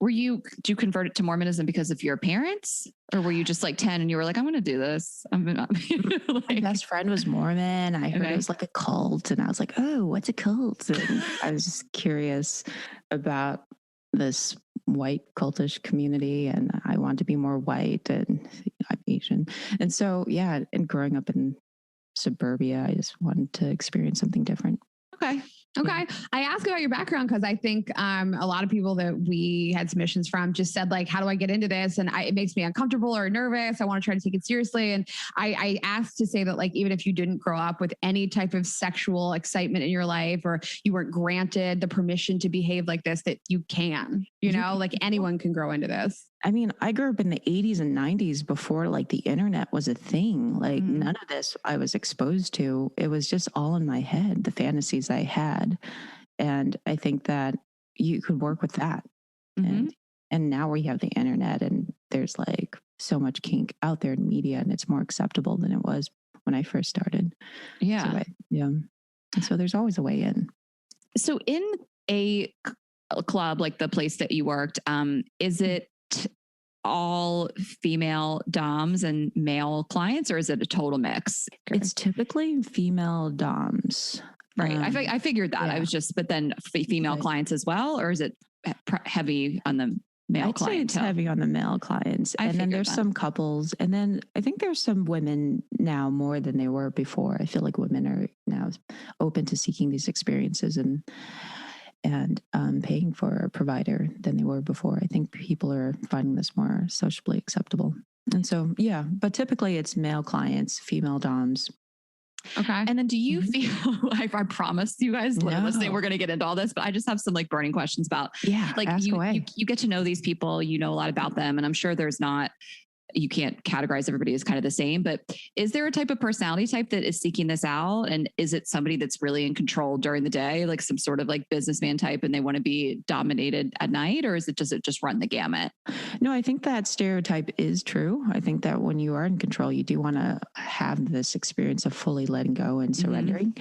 Did you convert it to Mormonism because of your parents, or were you just like 10 and you were like, I'm going to do this? My best friend was Mormon. I heard it was like a cult, and I was like, oh, what's a cult? And I was just curious about this white cultish community, and I wanted to be more white, and I'm Asian. And so, yeah, and growing up in suburbia, I just wanted to experience something different. Okay. Okay. I ask about your background because I think a lot of people that we had submissions from just said like, how do I get into this? And it makes me uncomfortable or nervous. I want to try to take it seriously. And I asked to say that like, even if you didn't grow up with any type of sexual excitement in your life, or you weren't granted the permission to behave like this, that you can, you know, like anyone can grow into this. I mean, I grew up in the 80s and 90s before like the internet was a thing. Like none of this I was exposed to. It was just all in my head, the fantasies I had. And I think that you could work with that. And now we have the internet, and there's like so much kink out there in media, and it's more acceptable than it was when I first started. Yeah. And so there's always a way in. So in a club, like the place that you worked, is it all female doms and male clients, or is it a total mix? It's typically female doms. Right. I figured that. Yeah. I was just, but then female clients as well, or is it heavy on the male clients? I'd say it's heavy on the male clients. And then there's some couples. And then I think there's some women now more than they were before. I feel like women are now open to seeking these experiences and paying for a provider than they were before. I think people are finding this more socially acceptable. And so, yeah, but typically it's male clients, female doms. Okay. And then do you feel, I promise you guys listening, we're going to get into all this, but I just have some like burning questions about, like you get to know these people, you know a lot about them. And I'm sure you can't categorize everybody as kind of the same, but is there a type of personality type that is seeking this out? And is it somebody that's really in control during the day, like some sort of like businessman type, and they want to be dominated at night? Or does it just run the gamut? No, I think that stereotype is true. I think that when you are in control, you do want to have this experience of fully letting go and surrendering.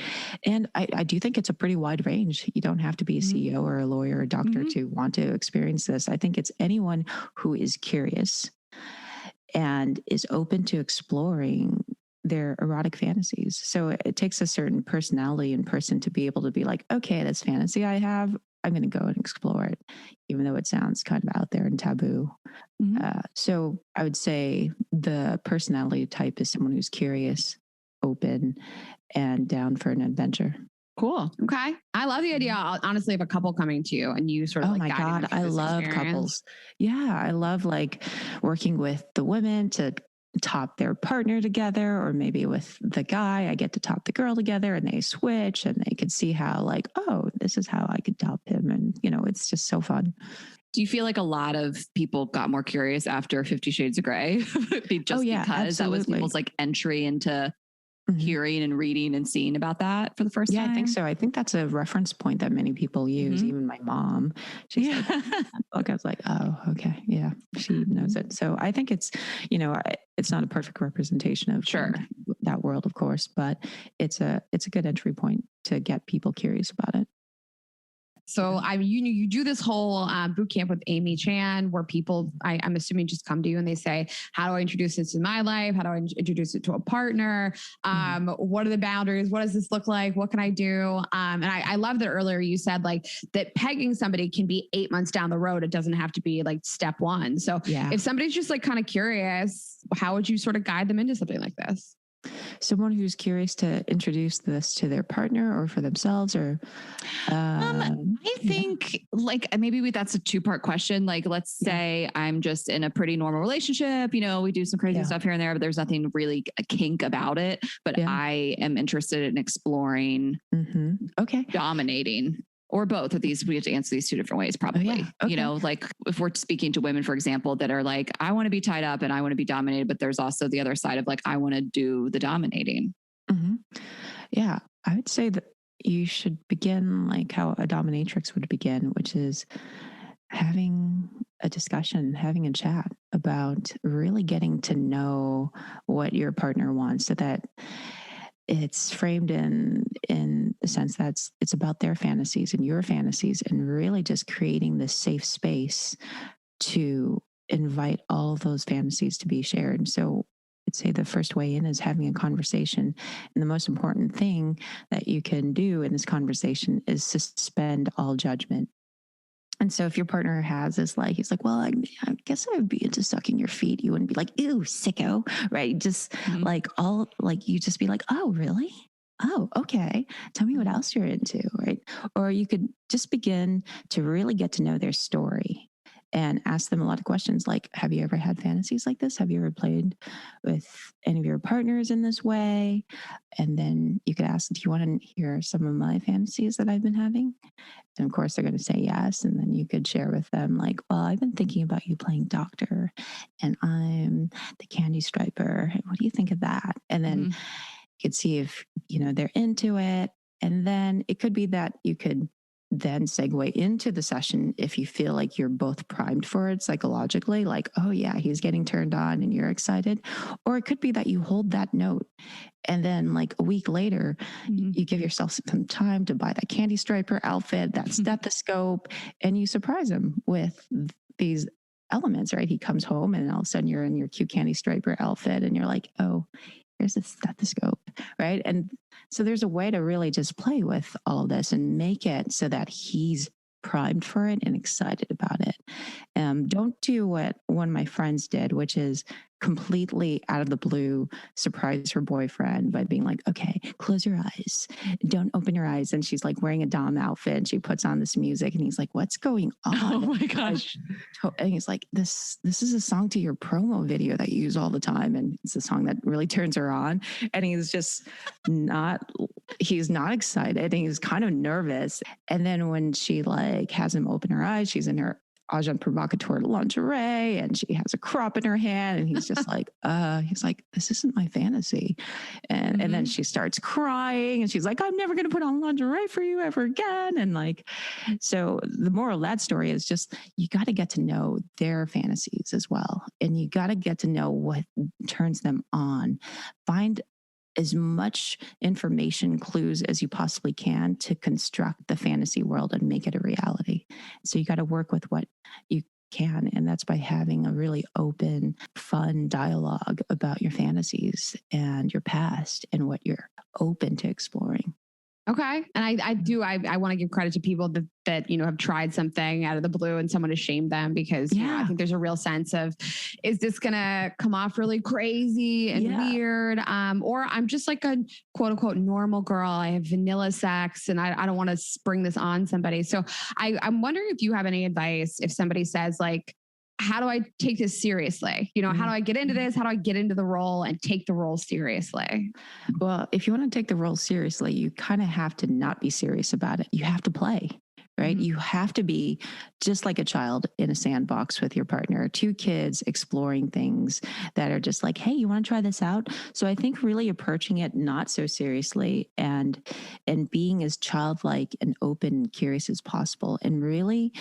And I do think it's a pretty wide range. You don't have to be a CEO or a lawyer or a doctor to want to experience this. I think it's anyone who is curious and is open to exploring their erotic fantasies. So it takes a certain personality and person to be able to be like, okay, this fantasy I have, I'm going to go and explore it, even though it sounds kind of out there and taboo. So I would say the personality type is someone who's curious, open, and down for an adventure. Cool. Okay. I love the idea, honestly, of a couple coming to you and you sort of my God, I love couples. Yeah. I love like working with the women to top their partner together, or maybe with the guy, I get to top the girl together, and they switch, and they can see how like, oh, this is how I could top him. And, it's just so fun. Do you feel like a lot of people got more curious after 50 Shades of Grey? Because absolutely. that was people's like entry into hearing and reading and seeing about that for the first time? Yeah, I think so. I think that's a reference point that many people use. Even my mom, she's like, I was like, oh, okay. Yeah, she knows it. So I think it's, it's not a perfect representation of that world, of course, but it's a good entry point to get people curious about it. So you do this whole boot camp with Amy Chan, where people, I'm assuming, just come to you and they say, how do I introduce this in my life? How do I introduce it to a partner? What are the boundaries? What does this look like? What can I do? And I love that earlier you said like that pegging somebody can be 8 months down the road. It doesn't have to be like step one. So if somebody's just like kind of curious, how would you sort of guide them into something like this? Someone who's curious to introduce this to their partner or for themselves, or I think like maybe that's a two-part question. Like, let's say I'm just in a pretty normal relationship, we do some crazy stuff here and there, but there's nothing really a kink about it, but I am interested in exploring dominating. Or both of these, we have to answer these two different ways, probably. Like if we're speaking to women, for example, that are like, I want to be tied up and I want to be dominated, but there's also the other side of like, I want to do the dominating. Yeah, I would say that you should begin like how a dominatrix would begin, which is having a discussion, having a chat about really getting to know what your partner wants, so that it's framed in the sense that it's about their fantasies and your fantasies, and really just creating this safe space to invite all of those fantasies to be shared. So I'd say the first way in is having a conversation. And the most important thing that you can do in this conversation is suspend all judgment. And so if your partner has this, like, he's like, well, I guess I would be into sucking your feet. You wouldn't be like, ew, sicko, right? Just like you just be like, oh, really? Oh, okay. Tell me what else you're into, right? Or you could just begin to really get to know their story and ask them a lot of questions like, have you ever had fantasies like this? Have you ever played with any of your partners in this way? And then you could ask, do you want to hear some of my fantasies that I've been having? And of course, they're going to say yes. And then you could share with them, like, well, I've been thinking about you playing doctor and I'm the candy striper. What do you think of that? And then you could see if, they're into it. And then it could be that you could then segue into the session if you feel like you're both primed for it psychologically, like, oh yeah, he's getting turned on and you're excited. Or it could be that you hold that note and then like a week later, you give yourself some time to buy that candy striper outfit, that stethoscope, and you surprise him with these elements, right? He comes home and all of a sudden you're in your cute candy striper outfit and you're like, oh, here's a stethoscope, right? And so there's a way to really just play with all of this and make it so that he's primed for it and excited about it. Don't do what one of my friends did, which is completely out of the blue surprise her boyfriend by being like, okay, close your eyes, don't open your eyes. And she's like wearing a domme outfit and she puts on this music and he's like, what's going on? Oh my gosh. And he's like, this is a song to your promo video that you use all the time. And it's a song that really turns her on. And he's just he's not excited and he's kind of nervous. And then when she like has him open her eyes, she's in her agent provocateur lingerie and she has a crop in her hand and he's just like, he's like, this isn't my fantasy. And then she starts crying and she's like, I'm never going to put on lingerie for you ever again. And like, so the moral of that story is just, you got to get to know their fantasies as well. And you got to get to know what turns them on. Find as much information, clues as you possibly can to construct the fantasy world and make it a reality. So you got to work with what you can. And that's by having a really open, fun dialogue about your fantasies and your past and what you're open to exploring. Okay. And I want to give credit to people that, have tried something out of the blue and someone has shamed them because I think there's a real sense of, is this going to come off really crazy and weird? Or I'm just like a quote unquote normal girl. I have vanilla sex and I don't want to spring this on somebody. So I'm wondering if you have any advice if somebody says like, how do I take this seriously? How do I get into this? How do I get into the role and take the role seriously? Well, if you want to take the role seriously, you kind of have to not be serious about it. You have to play, right? You have to be just like a child in a sandbox with your partner, two kids exploring things that are just like, hey, you want to try this out? So I think really approaching it not so seriously and being as childlike and open and curious as possible. And really,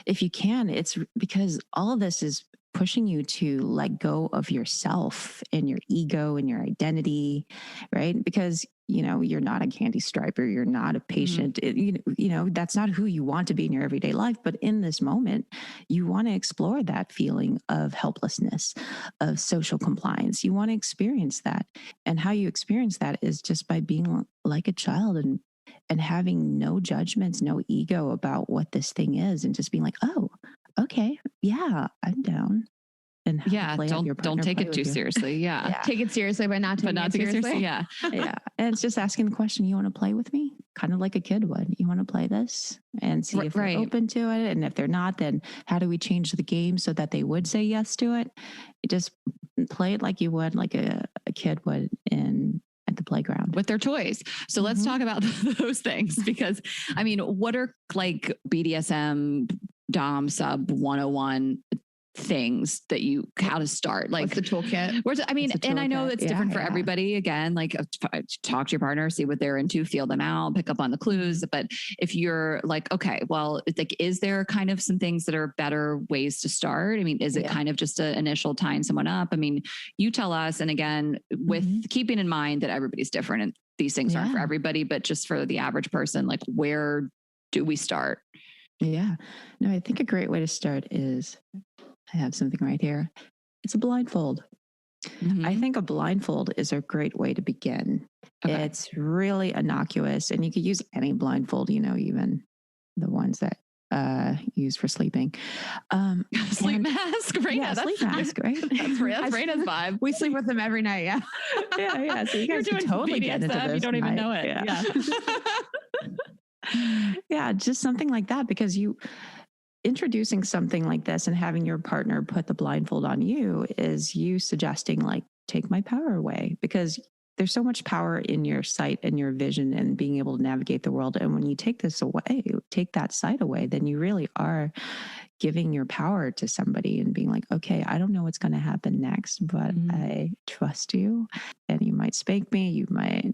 if you can, it's because all of this is pushing you to let go of yourself and your ego and your identity, right? Because you're not a candy striper, you're not a patient. That's not who you want to be in your everyday life. But in this moment, you want to explore that feeling of helplessness, of social compliance. You want to experience that. And how you experience that is just by being like a child and having no judgments, no ego about what this thing is, and just being like, oh, okay, yeah, I'm down. And don't take it too seriously. Yeah. Take it seriously, but not take it seriously. Yeah. Yeah. And it's just asking the question, you want to play with me? Kind of like a kid would. You want to play this? And see if they're open to it. And if they're not, then how do we change the game so that they would say yes to it? You just play it like you would, like a kid would at the playground with their toys. So let's talk about those things because what are like BDSM, Dom, Sub 101 things that how to start. Like what's the toolkit? I mean, and I know it's different for Yeah. everybody. Again, like talk to your partner, see what they're into, feel them out, pick up on the clues. But if you're like, okay, well, it's like, is there kind of some things that are better ways to start? I mean, is it kind of just an initial tying someone up? I mean, you tell us. And again, with keeping in mind that everybody's different and these things aren't for everybody, but just for the average person, like where do we start? Yeah. No, I think a great way to start is, I have something right here. It's a blindfold. I think a blindfold is a great way to begin. Okay. It's really innocuous, and you could use any blindfold, even the ones that use for sleeping. Sleep mask, Rayna. Yeah, sleep mask, right? That's Rayna's vibe. We sleep with them every night. Yeah. Yeah. So you guys can totally get into this. You don't even know it. Yeah. Yeah, just something like that, because introducing something like this and having your partner put the blindfold on you is you suggesting, like, take my power away, because there's so much power in your sight and your vision and being able to navigate the world. And when you take this away, take that sight away, then you really are giving your power to somebody and being like, okay, I don't know what's going to happen next, but I trust you. And you might spank me, you might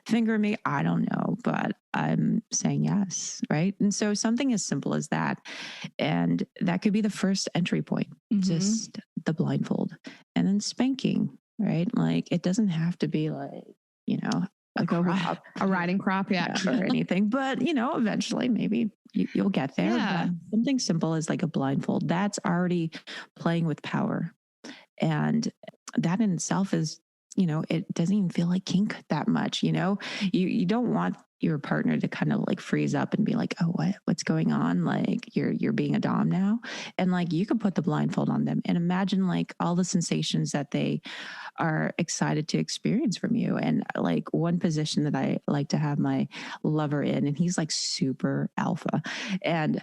finger me, I don't know, but I'm saying yes, right? And so something as simple as that. And that could be the first entry point, just the blindfold. And then spanking, right? Like, it doesn't have to be like, a riding crop, or anything, but eventually maybe you'll get there. Yeah. But something simple as like a blindfold, that's already playing with power. And that in itself is, it doesn't even feel like kink that much. You don't want your partner to kind of like freeze up and be like, oh, what's going on? Like, you're being a dom now. And like, you can put the blindfold on them and imagine like all the sensations that they are excited to experience from you. And like, one position that I like to have my lover in, and he's like super alpha, and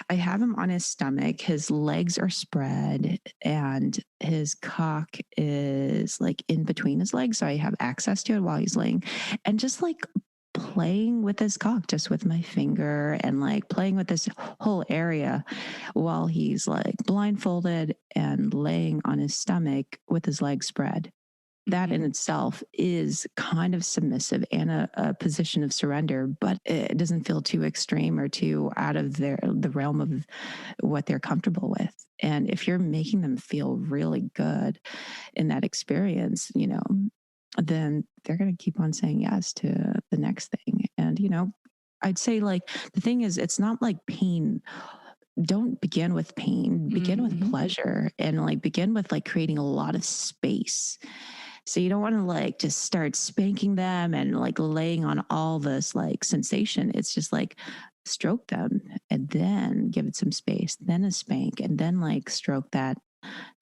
I have him on his stomach. His legs are spread and his cock is like in between his legs. So I have access to it while he's laying, and just like playing with his cock, just with my finger, and like playing with this whole area while he's like blindfolded and laying on his stomach with his legs spread. That in itself is kind of submissive and a position of surrender, but it doesn't feel too extreme or too out of the realm of what they're comfortable with. And if you're making them feel really good in that experience, then they're going to keep on saying yes to the next thing. And, I'd say, like, the thing is, it's not like pain. Don't begin with pain, begin with pleasure, and like begin with like creating a lot of space. So you don't want to like just start spanking them and like laying on all this like sensation. It's just like stroke them and then give it some space, then a spank, and then like stroke that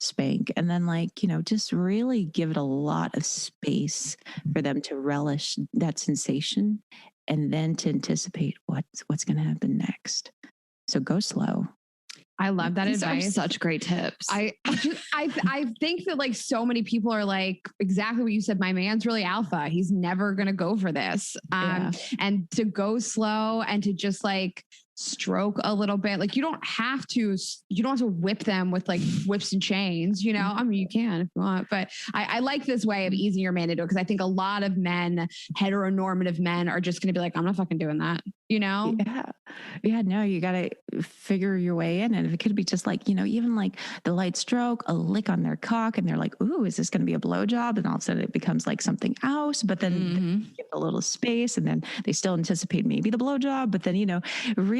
spank. And then like, just really give it a lot of space for them to relish that sensation and then to anticipate what's going to happen next. So go slow. I love that These advice. are such great tips. I think that like so many people are like exactly what you said. My man's really alpha. He's never going to go for this. And to go slow and to just like stroke a little bit. Like you don't have to whip them with like whips and chains, I mean, you can if you want, but I like this way of easing your man into it. Cause I think a lot of men, heteronormative men, are just going to be like, I'm not fucking doing that. Yeah, no, you got to figure your way in. And if it could be just like, even like the light stroke, a lick on their cock, and they're like, ooh, is this going to be a blowjob? And all of a sudden it becomes like something else, but then give a little space, and then they still anticipate maybe the blowjob, but then,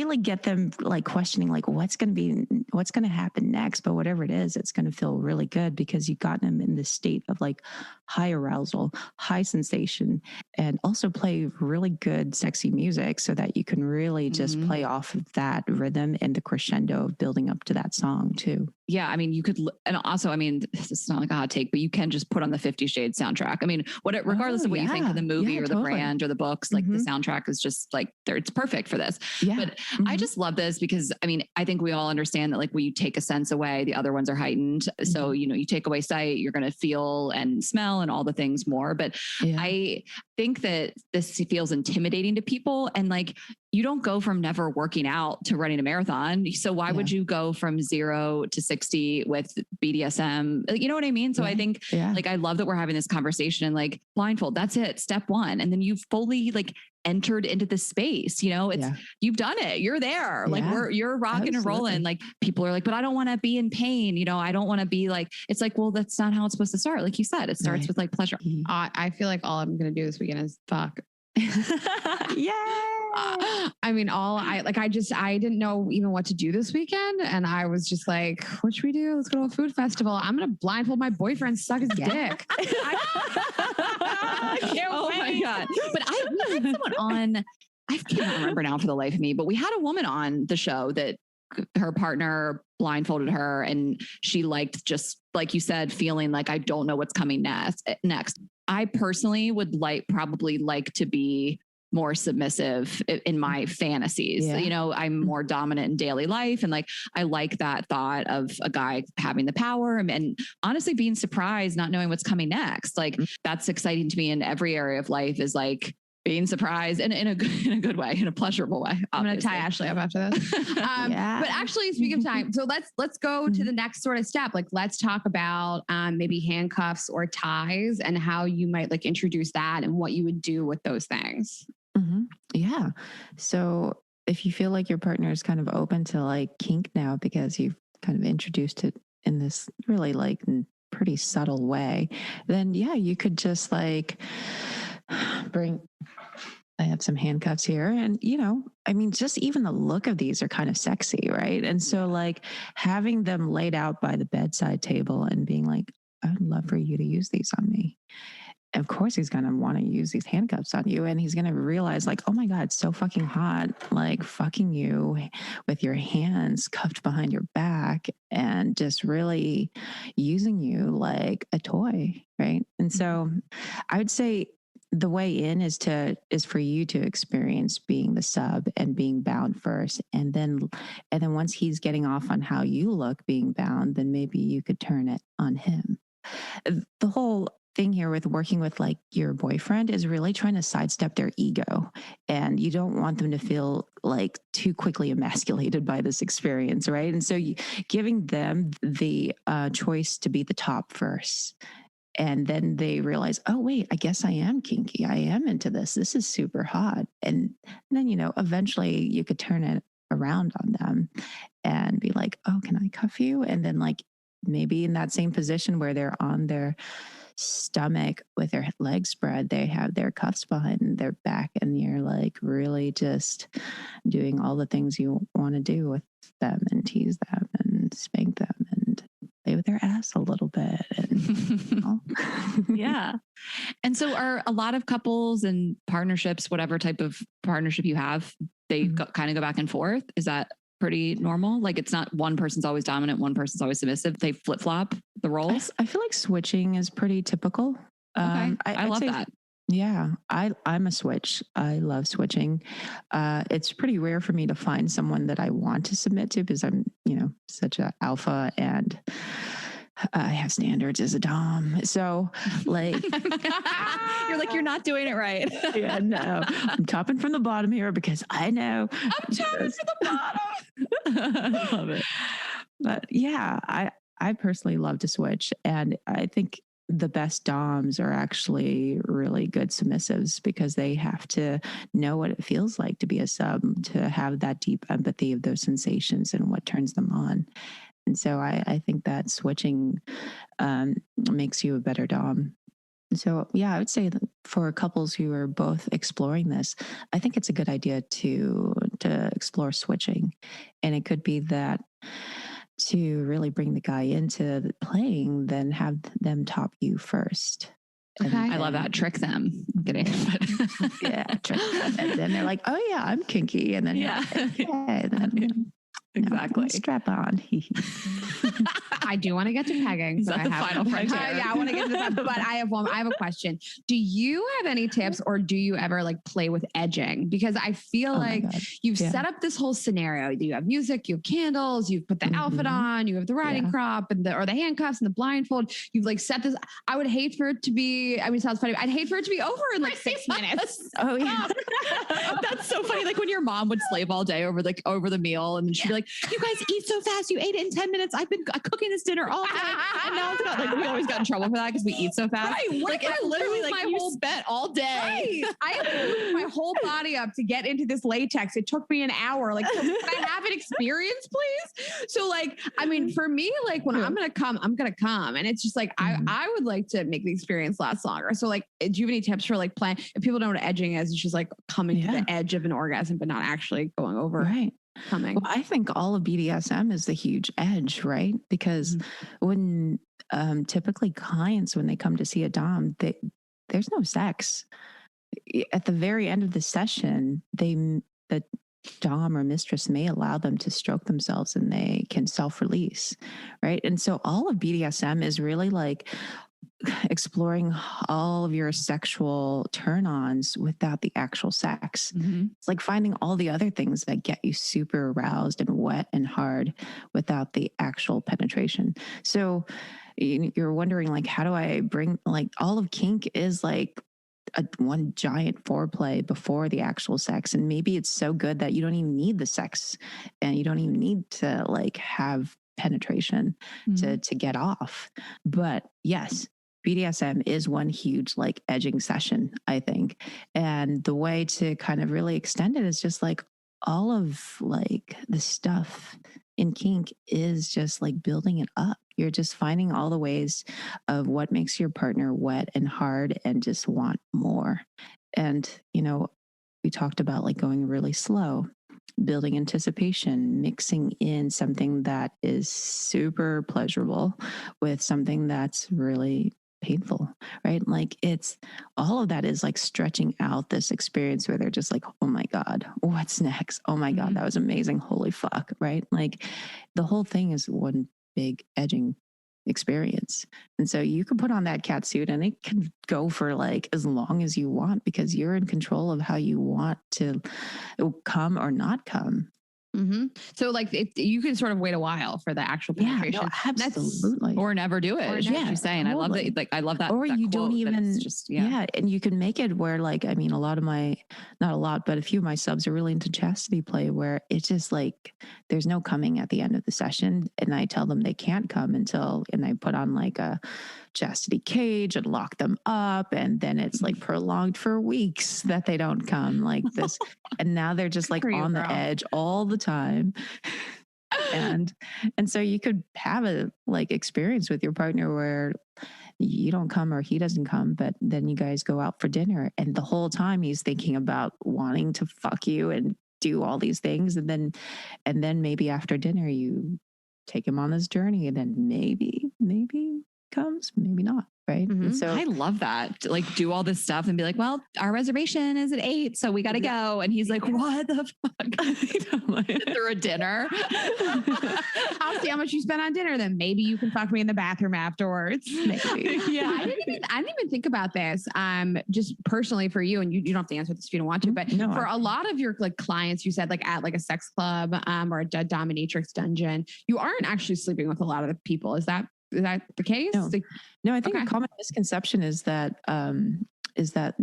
really get them like questioning, like what's going to happen next. But whatever it is, it's going to feel really good because you've gotten them in this state of like high arousal, high sensation, and also play really good, sexy music so that you can really just play off of that rhythm and the crescendo of building up to that song too. yeah, I mean, you could, and also, I mean, this is not like a hot take, but you can just put on the 50 Shades soundtrack. I mean, regardless of what you think of the movie or the brand or the books, like the soundtrack is just like, it's perfect for this. Yeah. But I just love this because, I mean, I think we all understand that like when you take a sense away, the other ones are heightened. So, you know, you take away sight, you're going to feel and smell and all the things more. But I think that this feels intimidating to people. And like, you don't go from never working out to running a marathon. So why would you go from 0 to 60 with BDSM? You know what I mean? So I think like, I love that we're having this conversation, like blindfold, that's it. Step one. And then you've fully like entered into the space, you know, it's, you've done it. You're there. Like you're rocking and rolling. Like people are like, but I don't want to be in pain. You know, I don't want to be like, it's like, well, that's not how it's supposed to start. Like you said, it starts with like pleasure. I feel like all I'm going to do this weekend is fuck. I mean, I didn't know even what to do this weekend. And I was just like, what should we do? Let's go to a food festival. I'm going to blindfold my boyfriend, suck his dick. Oh my God. But we had someone on, I can't remember now for the life of me, but we had a woman on the show that her partner blindfolded her and she liked, just like you said, feeling like, I don't know what's coming next. I personally would probably like to be more submissive in my fantasies. You know, I'm more dominant in daily life. And like, I like that thought of a guy having the power and honestly being surprised, not knowing what's coming next. Like that's exciting to me in every area of life, is like being surprised and in a good way, in a pleasurable way. Obviously. I'm going to tie Ashley up after this. But actually, speaking of time, so let's go to the next sort of step. Like, let's talk about maybe handcuffs or ties and how you might like introduce that and what you would do with those things. Yeah. So if you feel like your partner is kind of open to like kink now because you've kind of introduced it in this really like pretty subtle way, then you could just like I have some handcuffs here. And, you know, I mean, just even the look of these are kind of sexy, right? And so like having them laid out by the bedside table and being like, I'd love for you to use these on me. Of course, he's going to want to use these handcuffs on you. And he's going to realize like, oh my God, it's so fucking hot. Like fucking you with your hands cuffed behind your back and just really using you like a toy. Right. And so I would say the way in is for you to experience being the sub and being bound first. And then once he's getting off on how you look being bound, then maybe you could turn it on him. The whole thing here with working with like your boyfriend is really trying to sidestep their ego. And you don't want them to feel like too quickly emasculated by this experience, right? And so giving them the choice to be the top first. And then they realize, oh, wait, I guess I am kinky. I am into this. This is super hot. And then, you know, eventually you could turn it around on them and be like, oh, can I cuff you? And then like maybe in that same position where they're on their stomach with their legs spread, they have their cuffs behind their back and you're like really just doing all the things you want to do with them and tease them and spank them and play with their ass a little bit. And, you know. Yeah. And so are a lot of couples and partnerships, whatever type of partnership you have, they kind of go back and forth. Is that pretty normal? Like it's not one person's always dominant, one person's always submissive. They flip flop the roles. I feel like switching is pretty typical. Okay. I love that. Yeah, I'm a switch. I love switching. It's pretty rare for me to find someone that I want to submit to because I'm, you know, such an alpha and I have standards as a dom. So like, you're like, you're not doing it right. Yeah, no, I'm topping from the bottom here because I know I'm topping from the bottom. I love it. But yeah, I personally love to switch. And I think the best doms are actually really good submissives because they have to know what it feels like to be a sub, to have that deep empathy of those sensations and what turns them on. And so I think that switching makes you a better dom. So yeah, I would say that for couples who are both exploring this, I think it's a good idea to explore switching. And it could be that to really bring the guy into playing, then have them top you first. Okay. I love that. Trick them. I'm kidding. Yeah. Trick them. And then they're like, oh yeah, I'm kinky. And then, yeah. Okay. Then Exactly. Strap on. I do want to get to pegging. Is that the final frontier? Yeah, I want to get to that. But I have a question. Do you have any tips, or do you ever like play with edging? Because I feel like you've set up this whole scenario. You have music, you have candles, you've put the outfit on, you have the riding crop and the handcuffs and the blindfold. You've like set this. I would hate for it to be, I mean, it sounds funny. I'd hate for it to be over in like 6 minutes. Oh yeah. That's so funny. Like when your mom would slave all day over the meal, and then she'd be like, "You guys eat so fast. You ate it in 10 minutes. I've been cooking this dinner all day." And now it's about like, we always got in trouble for that because we eat so fast. Right. What like if it's I literally lose like my you whole spent all day. Right. I have to move my whole body up to get into this latex. It took me an hour. Like, can I have an experience, please? So like, I mean, for me, like when I'm going to come. And it's just like, I would like to make the experience last longer. So like, do you have any tips for like playing? If people don't know what edging is, it's just like coming to the edge of an orgasm, but not actually going over. Right. Coming. Well, I think all of BDSM is the huge edge, right? Because when typically clients, when they come to see a dom, there's no sex. At the very end of the session, the dom or mistress may allow them to stroke themselves and they can self-release, right? And so all of BDSM is really like exploring all of your sexual turn-ons without the actual sex. It's like finding all the other things that get you super aroused and wet and hard without the actual penetration. So you're wondering like, how do I bring, like, all of kink is like one giant foreplay before the actual sex. And maybe it's so good that you don't even need the sex and you don't even need to like have penetration to get off. But yes, BDSM is one huge like edging session, I think. And the way to kind of really extend it is just like all of like the stuff in kink is just like building it up. You're just finding all the ways of what makes your partner wet and hard and just want more. And, you know, we talked about like going really slow, building anticipation, mixing in something that is super pleasurable with something that's really painful, right? Like it's all of that is like stretching out this experience where they're just like, oh my God, what's next? Oh my God, that was amazing. Holy fuck, right? Like the whole thing is one big edging experience. And so you can put on that cat suit and it can go for like as long as you want because you're in control of how you want to come or not come. So like you can sort of wait a while for the actual penetration. Yeah, no, absolutely. Or never do it. Is what she's saying. Totally. I love that. Like I love that. Or that you don't even just and you can make it where like, I mean, not a lot, but a few of my subs are really into chastity play where it's just like there's no coming at the end of the session. And I tell them they can't come and I put on like a chastity cage and lock them up. And then it's like prolonged for weeks that they don't come like this. And now they're just like on the edge all the time. And so you could have a like experience with your partner where you don't come or he doesn't come, but then you guys go out for dinner and the whole time he's thinking about wanting to fuck you and do all these things. And then maybe after dinner you take him on this journey and then maybe comes, maybe not. Right. So I love that. Like do all this stuff and be like, well, our reservation is at 8, so we got to go. And he's like, what the fuck? Through a dinner. I'll see how much you spent on dinner. Then maybe you can fuck me in the bathroom afterwards. Maybe. Yeah. I didn't even think about this. Just personally for you, and you don't have to answer this if you don't want to, but for a lot of your like clients, you said like at like a sex club or a dominatrix dungeon, you aren't actually sleeping with a lot of the people. Is that the case? No, I think a common misconception is that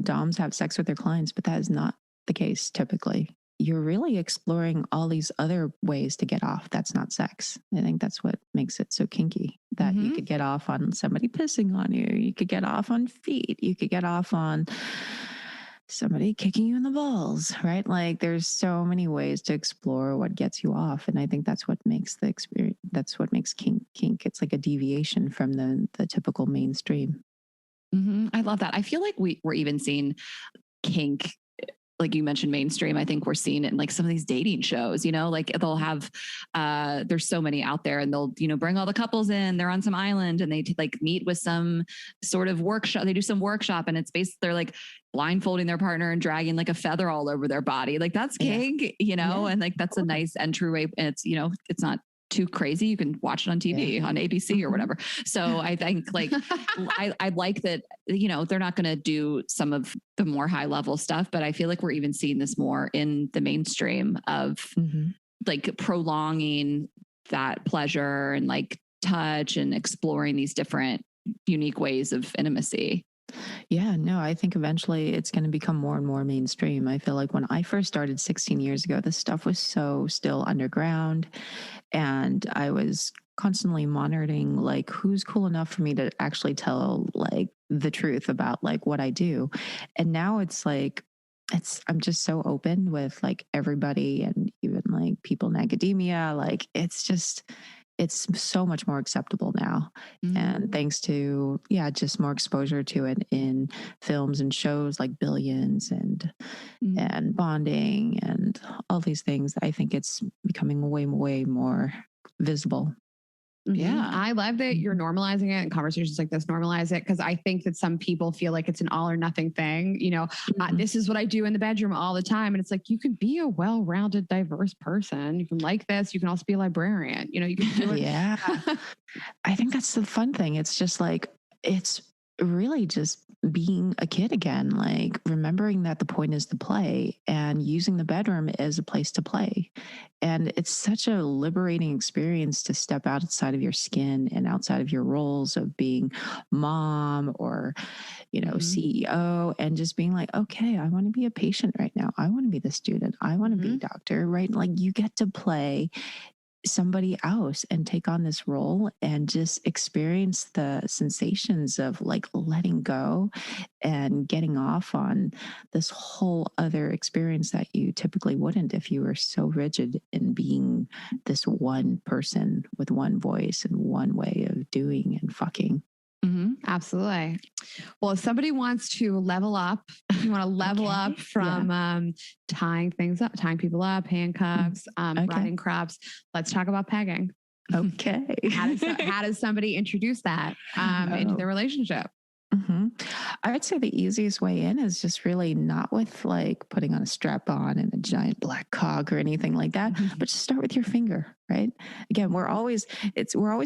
doms have sex with their clients, but that is not the case typically. You're really exploring all these other ways to get off. That's not sex. I think that's what makes it so kinky, that you could get off on somebody pissing on you. You could get off on feet. You could get off on somebody kicking you in the balls, right? Like there's so many ways to explore what gets you off. And I think that's what makes the experience, that's what makes kink. It's like a deviation from the typical mainstream. I love that. I feel like we're even seeing kink like you mentioned mainstream, I think we're seeing it in like some of these dating shows, you know, like they'll have, there's so many out there and they'll, you know, bring all the couples in, they're on some island and they like meet with some sort of workshop. They do some workshop and it's basically, they're like blindfolding their partner and dragging like a feather all over their body. Like that's kink, you know, and like that's a nice entryway. And it's, you know, it's not too crazy. You can watch it on TV, on ABC or whatever. So I think like, I like that, you know, they're not going to do some of the more high level stuff, but I feel like we're even seeing this more in the mainstream of like prolonging that pleasure and like touch and exploring these different unique ways of intimacy. Yeah, no, I think eventually it's going to become more and more mainstream. I feel like when I first started 16 years ago, this stuff was so still underground. And I was constantly monitoring like who's cool enough for me to actually tell like the truth about like what I do. And now it's like, I'm just so open with like everybody and even like people in academia. Like it's so much more acceptable now. And thanks to, just more exposure to it in films and shows like Billions and Bonding and all these things, I think it's becoming way, way more visible. Yeah. I love that you're normalizing it and conversations like this normalize it. Cause I think that some people feel like it's an all or nothing thing. You know, this is what I do in the bedroom all the time. And it's like, you can be a well-rounded, diverse person. You can like this. You can also be a librarian. You know, you can do it. Yeah. I think that's the fun thing. It's just like, it's really just being a kid again, like remembering that the point is to play and using the bedroom as a place to play. And it's such a liberating experience to step outside of your skin and outside of your roles of being mom or, you know, CEO, and just being like, okay, I want to be a patient right now. I want to be the student. I want to be a doctor, right? Like you get to play somebody else and take on this role and just experience the sensations of like letting go and getting off on this whole other experience that you typically wouldn't if you were so rigid in being this one person with one voice and one way of doing and fucking. Absolutely. Well, if somebody wants to level up, if you want to level up from tying things up, tying people up, handcuffs, riding crops, let's talk about pegging. Okay. How does somebody introduce that into their relationship? I would say the easiest way in is just really not with like putting on a strap on and a giant black cock or anything like that, but just start with your finger, right? Again, we're always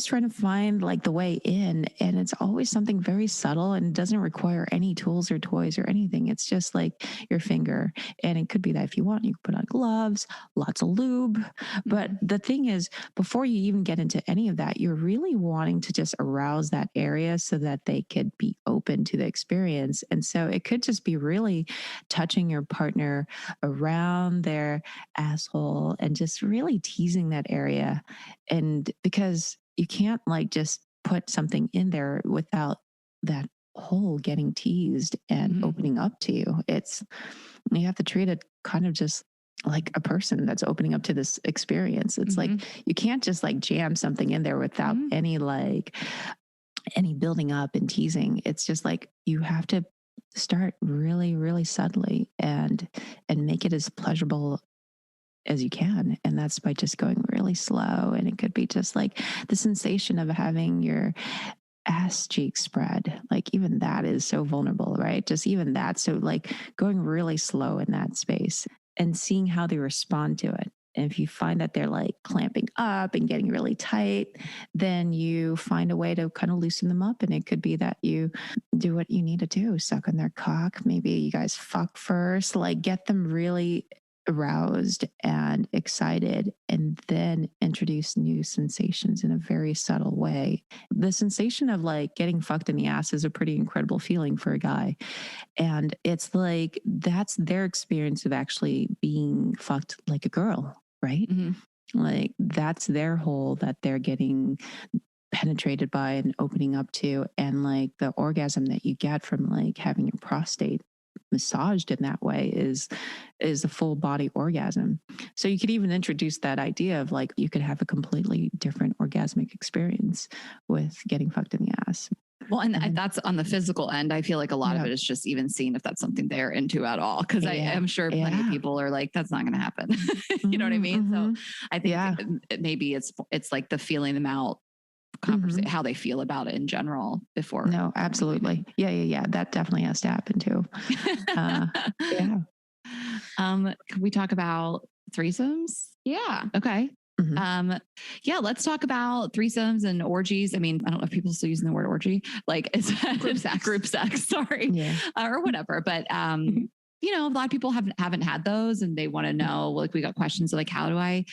trying to find like the way in, and it's always something very subtle and doesn't require any tools or toys or anything. It's just like your finger. And it could be that if you want, you can put on gloves, lots of lube. But the thing is, before you even get into any of that, you're really wanting to just arouse that area so that they could be open to the experience. And so it could just be really touching your partner around their asshole and just really teasing that area. And because you can't like just put something in there without that hole getting teased and opening up to you. You have to treat it kind of just like a person that's opening up to this experience. It's like, you can't just like jam something in there without any building up and teasing. It's just like you have to start really, really subtly and make it as pleasurable as you can. And that's by just going really slow. And it could be just like the sensation of having your ass cheek spread. Like even that is so vulnerable, right? Just even that. So like going really slow in that space and seeing how they respond to it. And if you find that they're like clamping up and getting really tight, then you find a way to kind of loosen them up. And it could be that you do what you need to do, suck on their cock. Maybe you guys fuck first, like get them really aroused and excited, and then introduce new sensations in a very subtle way. The sensation of like getting fucked in the ass is a pretty incredible feeling for a guy. And it's like, that's their experience of actually being fucked like a girl, right? Like that's their hole that they're getting penetrated by and opening up to. And like the orgasm that you get from like having your prostate massaged in that way is a full body orgasm. So you could even introduce that idea of like, you could have a completely different orgasmic experience with getting fucked in the ass. Well, and that's on the physical end. I feel like a lot of Yeah. it is just even seeing if that's something they're into at all. Cause I am sure plenty of people are like, that's not going to happen. You know what I mean? So I think maybe it's like the feeling them out conversation, how they feel about it in general before. No, absolutely. Yeah. That definitely has to happen too. Yeah. Can we talk about threesomes? Yeah. Okay. Yeah, let's talk about threesomes and orgies. I mean, I don't know if people are still using the word orgy, like it's group sex, sorry, or whatever. But, you know, a lot of people haven't had those and they want to know, like, we got questions like, how do I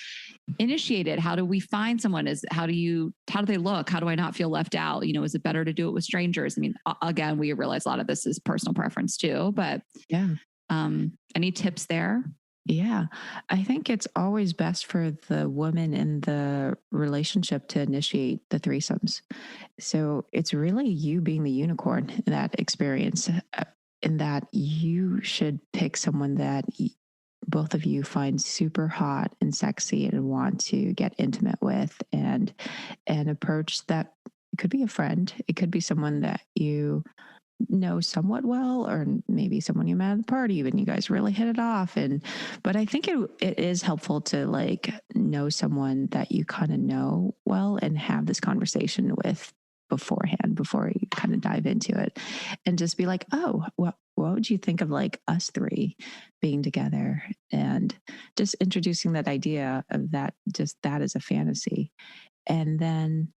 initiate it? How do we find someone? How do they look? How do I not feel left out? You know, is it better to do it with strangers? I mean, again, we realize a lot of this is personal preference too, but any tips there? Yeah, I think it's always best for the woman in the relationship to initiate the threesomes. So it's really you being the unicorn in that experience, in that you should pick someone that both of you find super hot and sexy and want to get intimate with, and approach that. It could be a friend, it could be someone that you know somewhat well, or maybe someone you met at the party and you guys really hit it off. But I think it is helpful to like know someone that you kind of know well and have this conversation with beforehand, before you kind of dive into it, and just be like, oh, what would you think of like us three being together, and just introducing that idea of that, just that as a fantasy. And then,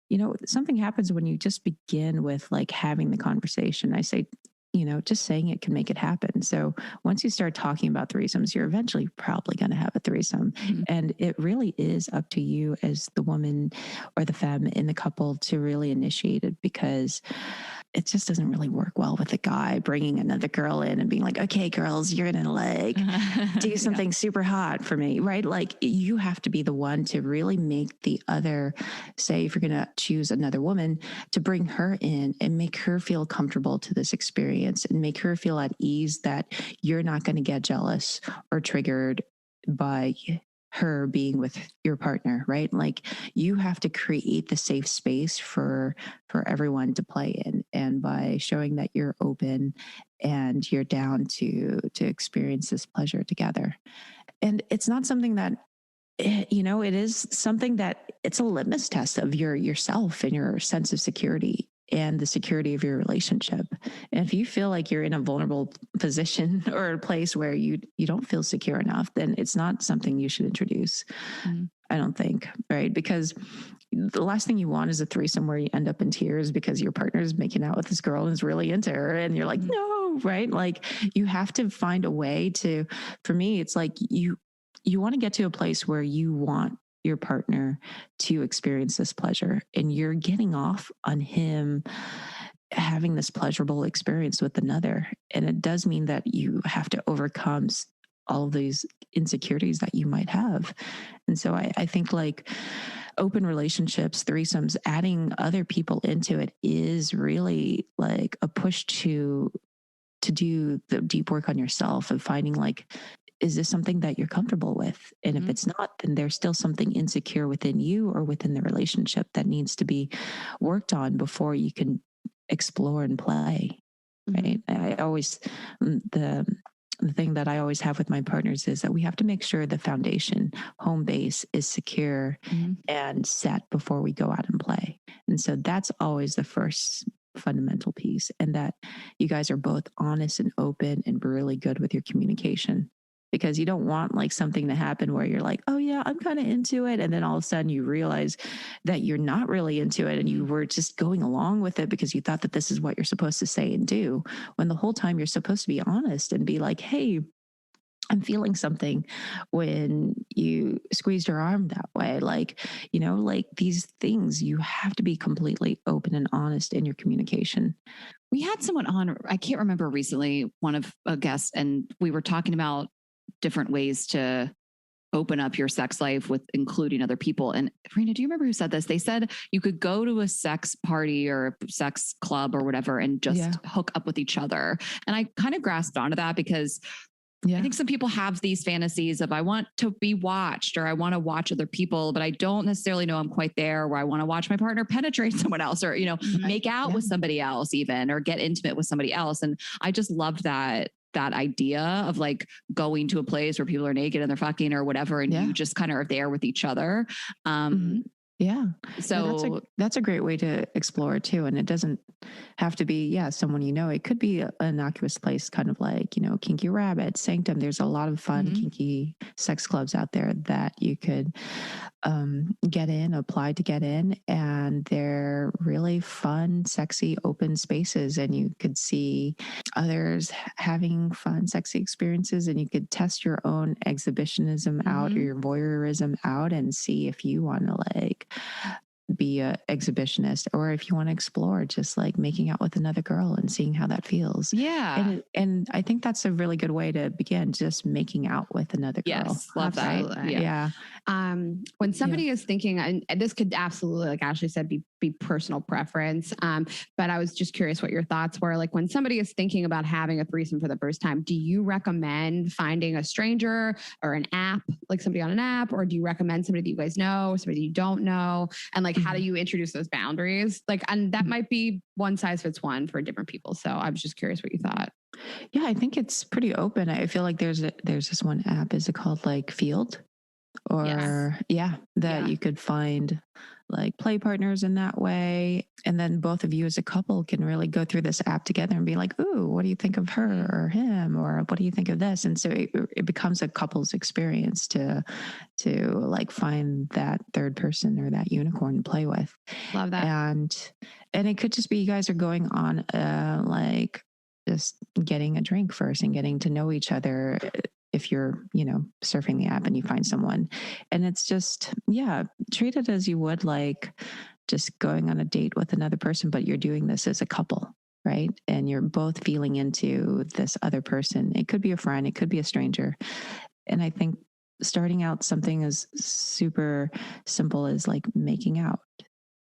you know, something happens when you just begin with like having the conversation. I say, you know, just saying it can make it happen. So once you start talking about threesomes, you're eventually probably going to have a threesome. And it really is up to you as the woman or the femme in the couple to really initiate it, because it just doesn't really work well with a guy bringing another girl in and being like, okay, girls, you're going to like do something super hot for me, right? Like you have to be the one to really make the other, say, if you're going to choose another woman, to bring her in and make her feel comfortable to this experience and make her feel at ease that you're not going to get jealous or triggered by her being with your partner, right? Like you have to create the safe space for everyone to play in, and by showing that you're open and you're down to experience this pleasure together. And it's not something that, you know, it is something that it's a litmus test of yourself and your sense of security and the security of your relationship. And if you feel like you're in a vulnerable position or a place where you don't feel secure enough, then it's not something you should introduce. I don't think, right? Because the last thing you want is a threesome where you end up in tears because your partner is making out with this girl and is really into her, and you're like, no, right? Like you have to find a way to, for me, it's like you want to get to a place where you want your partner to experience this pleasure, and you're getting off on him having this pleasurable experience with another. And it does mean that you have to overcome all of these insecurities that you might have. And so I think like open relationships, threesomes, adding other people into it is really like a push to do the deep work on yourself of finding like, is this something that you're comfortable with? And if it's not, then there's still something insecure within you or within the relationship that needs to be worked on before you can explore and play. Right. I always, the thing that I always have with my partners is that we have to make sure the foundation, home base, is secure and set before we go out and play. And so that's always the first fundamental piece, and that you guys are both honest and open and really good with your communication. Because you don't want like something to happen where you're like, oh yeah, I'm kind of into it. And then all of a sudden you realize that you're not really into it, and you were just going along with it because you thought that this is what you're supposed to say and do, when the whole time you're supposed to be honest and be like, hey, I'm feeling something when you squeezed your arm that way. Like, you know, like these things, you have to be completely open and honest in your communication. We had someone on, I can't remember recently, one of a guest, and we were talking about different ways to open up your sex life with including other people. And Rayna, do you remember who said this? They said you could go to a sex party or a sex club or whatever and just hook up with each other. And I kind of grasped onto that because I think some people have these fantasies of I want to be watched or I want to watch other people, but I don't necessarily know I'm quite there where I want to watch my partner penetrate someone else or, make out with somebody else even or get intimate with somebody else. And I just loved that idea of like going to a place where people are naked and they're fucking or whatever. And you just kind of are there with each other. Yeah. So that's a great way to explore too. And it doesn't have to be, someone, it could be an innocuous place, kind of like, Kinky Rabbit, Sanctum. There's a lot of fun kinky sex clubs out there that you could apply to get in. And they're really fun, sexy, open spaces. And you could see others having fun, sexy experiences. And you could test your own exhibitionism out or your voyeurism out and see if you want to like be a exhibitionist or if you want to explore just like making out with another girl and seeing how that feels. Yeah. And I think that's a really good way to begin, just making out with another girl. Yes. Love that. Right? Yeah. When somebody is thinking, and this could absolutely, like Ashley said, be personal preference. But I was just curious what your thoughts were. Like when somebody is thinking about having a threesome for the first time, do you recommend finding a stranger or an app, like somebody on an app, or do you recommend somebody that you guys know, or somebody you don't know? And like, how do you introduce those boundaries? Like, and that might be one size fits one for different people. So I was just curious what you thought. Yeah, I think it's pretty open. I feel like there's this one app. Is it called like Field? Or you could find like play partners in that way. And then both of you as a couple can really go through this app together and be like, ooh, what do you think of her or him? Or what do you think of this? And so it becomes a couple's experience to like find that third person or that unicorn to play with. Love that. And it could just be you guys are going on like just getting a drink first and getting to know each other. If you're, surfing the app and you find someone, and it's just, treat it as you would like just going on a date with another person, but you're doing this as a couple, right? And you're both feeling into this other person. It could be a friend, it could be a stranger. And I think starting out something as super simple as like making out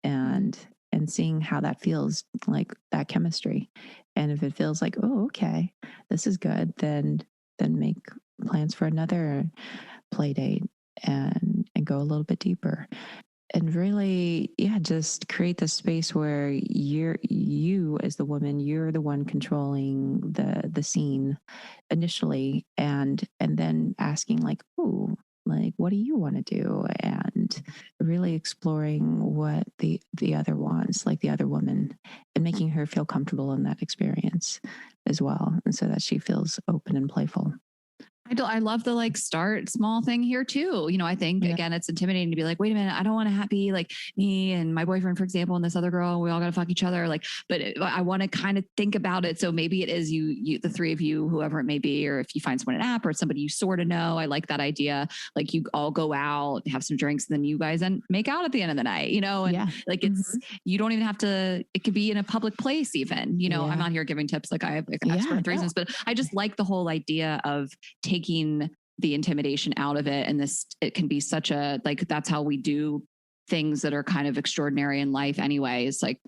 and seeing how that feels, like that chemistry. And if it feels like, oh, okay, this is good, then make plans for another play date and go a little bit deeper. And really, just create the space where you as the woman, you're the one controlling the scene initially, and then asking like, ooh, like, what do you want to do? And really exploring what the other wants, like the other woman, and making her feel comfortable in that experience as well. And so that she feels open and playful. I love the like start small thing here too. I think again, it's intimidating to be like, wait a minute, I don't want to be like me and my boyfriend, for example, and this other girl, we all got to fuck each other. Like, but I want to kind of think about it. So maybe it is you, the three of you, whoever it may be, or if you find someone an app or somebody you sort of know. I like that idea. Like you all go out, have some drinks, and then you guys then make out at the end of the night, and like it's, you don't even have to, it could be in a public place even, I'm not here giving tips. Like I have like expert reasons, but I just like the whole idea of taking the intimidation out of it. And it can be such a, like, that's how we do things that are kind of extraordinary in life anyways. Like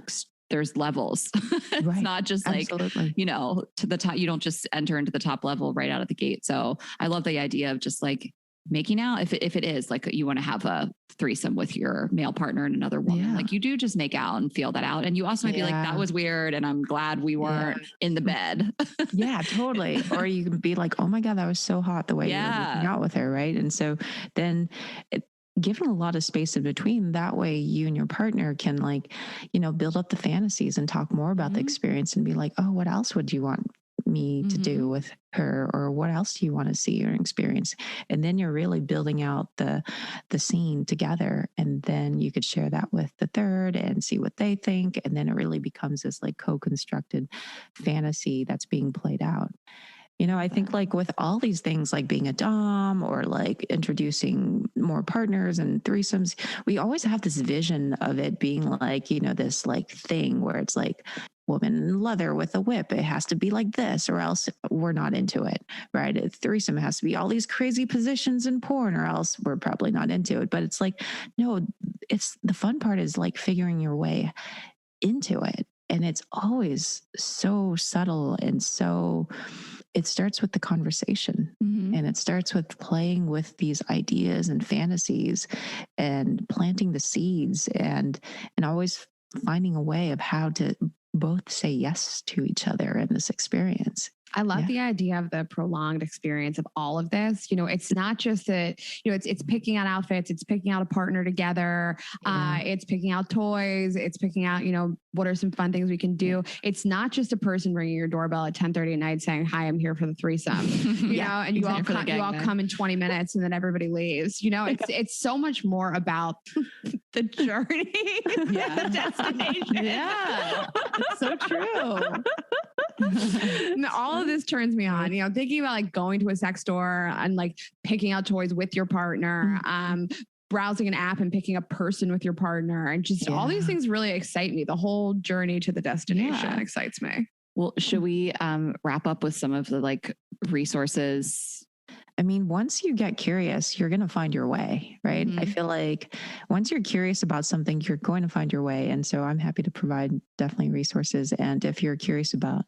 there's levels. It's not just like, to the top, you don't just enter into the top level right out of the gate. So I love the idea of just like making out. If it is like you want to have a threesome with your male partner and another woman, like you do just make out and feel that out. And you also might be like, that was weird. And I'm glad we weren't in the bed. Yeah, totally. Or you can be like, oh my God, that was so hot the way you were making out with her. Right. And so then giving a lot of space in between, that way you and your partner can like, build up the fantasies and talk more about the experience and be like, oh, what else would you want me to do with her, or what else do you want to see or experience? And then you're really building out the scene together, and then you could share that with the third and see what they think, and then it really becomes this like co-constructed fantasy that's being played out. I think like with all these things, like being a dom or like introducing more partners and threesomes, we always have this vision of it being like, this like thing where it's like woman in leather with a whip. It has to be like this or else we're not into it, right? A threesome has to be all these crazy positions in porn or else we're probably not into it. But it's like, no, it's the fun part is like figuring your way into it. And it's always so subtle and so it starts with the conversation, and it starts with playing with these ideas and fantasies and planting the seeds and always finding a way of how to both say yes to each other in this experience. I love the idea of the prolonged experience of all of this. You know, it's not just that, you know, it's picking out outfits, it's picking out a partner together, it's picking out toys, it's picking out, you know, what are some fun things we can do. It's not just a person ringing your doorbell at 10:30 at night saying, "Hi, I'm here for the threesome," you know, and you all come in 20 minutes and then everybody leaves. You know, it's so much more about the journey, the destination. Yeah, it's so true. All of this turns me on, you know, thinking about like going to a sex store and like picking out toys with your partner, browsing an app and picking a person with your partner, and just all these things really excite me. The whole journey to the destination excites me. Well, should we wrap up with some of the like resources? I mean, once you get curious, you're going to find your way, right? I feel like once you're curious about something, you're going to find your way. And so I'm happy to provide definitely resources. And if you're curious about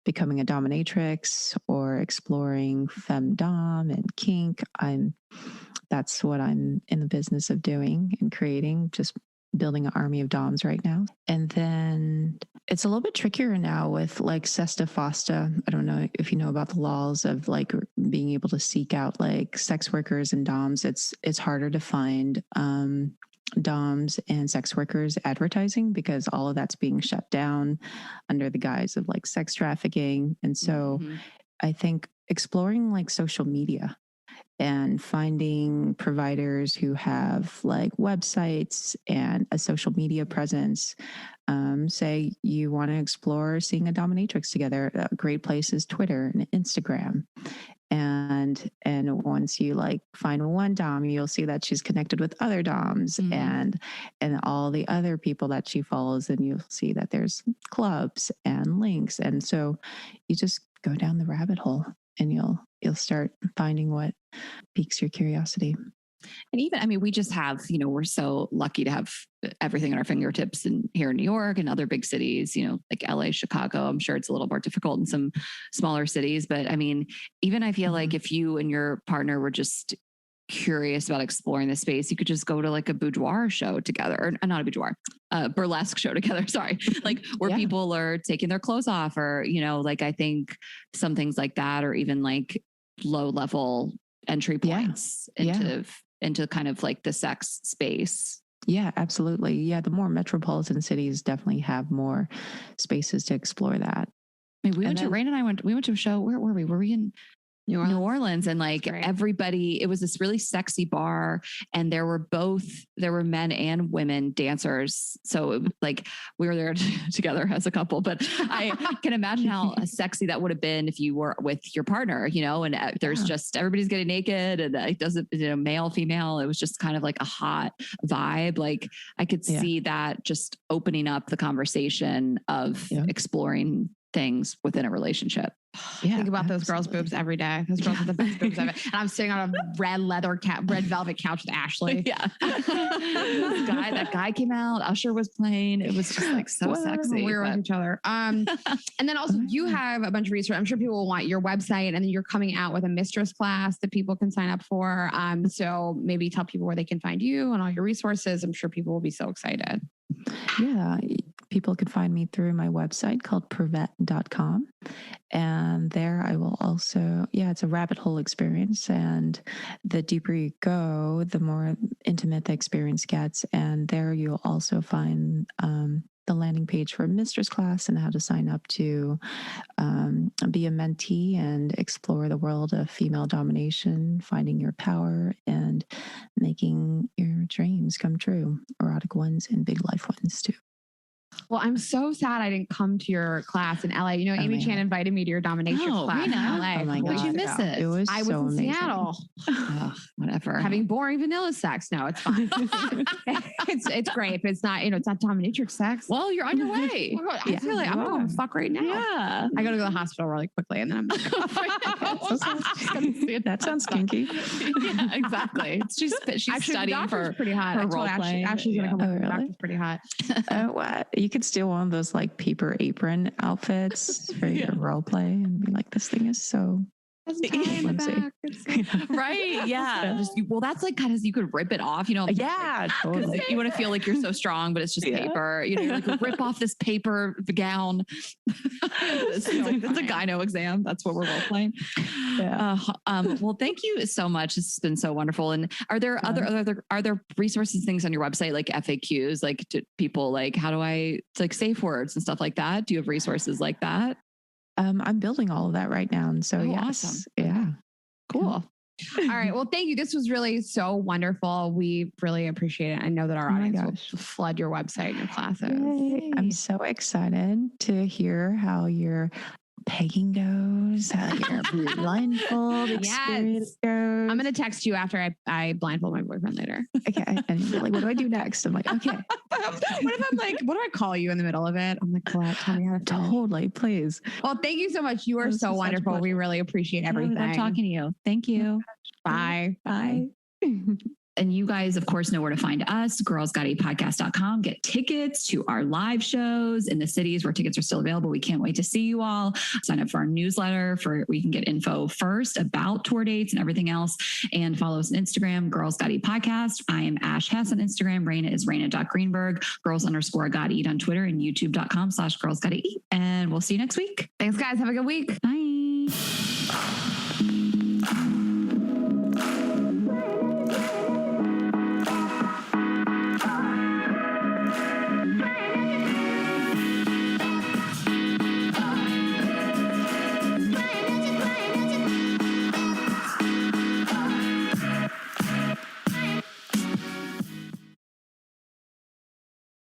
becoming a dominatrix or exploring femdom and kink, that's what I'm in the business of doing and creating, just building an army of doms right now. And then it's a little bit trickier now with like sesta fosta. I don't know if you know about the laws of like being able to seek out like sex workers and doms. It's harder to find doms and sex workers advertising because all of that's being shut down under the guise of like sex trafficking. And so I think exploring like social media and finding providers who have like websites and a social media presence. Say you want to explore seeing a dominatrix together. A great place is Twitter and Instagram. And once you like find one dom, you'll see that she's connected with other doms and all the other people that she follows, and you'll see that there's clubs and links. And so you just go down the rabbit hole and you'll start finding what piques your curiosity. And even, I mean, we just have, you know, we're so lucky to have everything at our fingertips and here in New York and other big cities, you know, like LA, Chicago. I'm sure it's a little more difficult in some smaller cities, but I mean, even I feel like if you and your partner were just curious about exploring the space, you could just go to like a boudoir show together, or not a boudoir, burlesque show together. Sorry. Like where people are taking their clothes off, or, you know, like I think some things like that, or even like low level entry points into kind of like the sex space. Yeah, absolutely. Yeah. The more metropolitan cities definitely have more spaces to explore that. I mean, Rayna and I went to a show. Where were we? Were we in New Orleans, and like everybody, it was this really sexy bar, and there were men and women dancers. So it, like we were there together as a couple, but I can imagine how sexy that would have been if you were with your partner, you know, and there's just, everybody's getting naked, and it doesn't, you know, male, female. It was just kind of like a hot vibe. Like I could see that just opening up the conversation of exploring things within a relationship. Yeah, think about those girls' boobs every day. Those girls are the best boobs ever. And I'm sitting on a red velvet couch with Ashley. Yeah. that guy came out. Usher was playing. It was just like so sexy. We were with each other. And then also you have a bunch of research. I'm sure people will want your website, and then you're coming out with a mistress class that people can sign up for. So maybe tell people where they can find you and all your resources. I'm sure people will be so excited. Yeah. People can find me through my website called pervette.com. And there I will also, it's a rabbit hole experience. And the deeper you go, the more intimate the experience gets. And there you'll also find the landing page for a mistress class and how to sign up to be a mentee and explore the world of female domination, finding your power, and making your dreams come true, erotic ones and big life ones too. Well, I'm so sad I didn't come to your class in LA. You know, Amy Chan invited me to your dominatrix class in LA. Oh my God. Did you miss it? I was in amazing. Seattle. Whatever. Having boring vanilla sex. No, it's fine. it's great, but it's not, you know, it's not dominatrix sex. Well, you're on your way. I feel like I'm going to fuck right now. Yeah. I got to go to the hospital really quickly, and then I'm that sounds kinky. Yeah, exactly. She's actually, studying for pretty hot. her role playing. Ashley's going to come over. The doctor's pretty hot. What? You could steal one of those like paper apron outfits for your role play and be like, this thing is so flimsy. Right. Yeah. Well, that's like kind of, you could rip it off, Yeah, totally. You want to feel like you're so strong, but it's just paper. You're like, rip off this paper gown. It's a gyno exam. That's what we're role playing. Yeah. Well, thank you so much. It's been so wonderful. And are there are there resources, things on your website, like FAQs, like to people, like how do I like safe words and stuff like that? Do you have resources like that? I'm building all of that right now. And so, yes. Awesome. Yeah. Cool. All right. Well, thank you. This was really so wonderful. We really appreciate it. I know that our audience will flood your website and your classes. Yay. I'm so excited to hear how your pegging goes, how your blindfold experience goes. I'm going to text you after I blindfold my boyfriend later. Okay. And you're like, what do I do next? I'm like, okay. What do I call you in the middle of it? I'm like, Colette, tell me how to finish. Totally, please. Well, thank you so much. You are so wonderful. We really appreciate everything. I'm talking to you. Thank you. Bye. Bye. And you guys, of course, know where to find us, girlsgotapodcast.com. Get tickets to our live shows in the cities where tickets are still available. We can't wait to see you all. Sign up for our newsletter where you can get info first about tour dates and everything else. And follow us on Instagram, Girls Got Eat Podcast. I am Ash Hess on Instagram. Rayna is Rayna.Greenberg. Girls_Got Eat on Twitter and YouTube.com/Girls Gotta Eat. And we'll see you next week. Thanks, guys. Have a good week. Bye.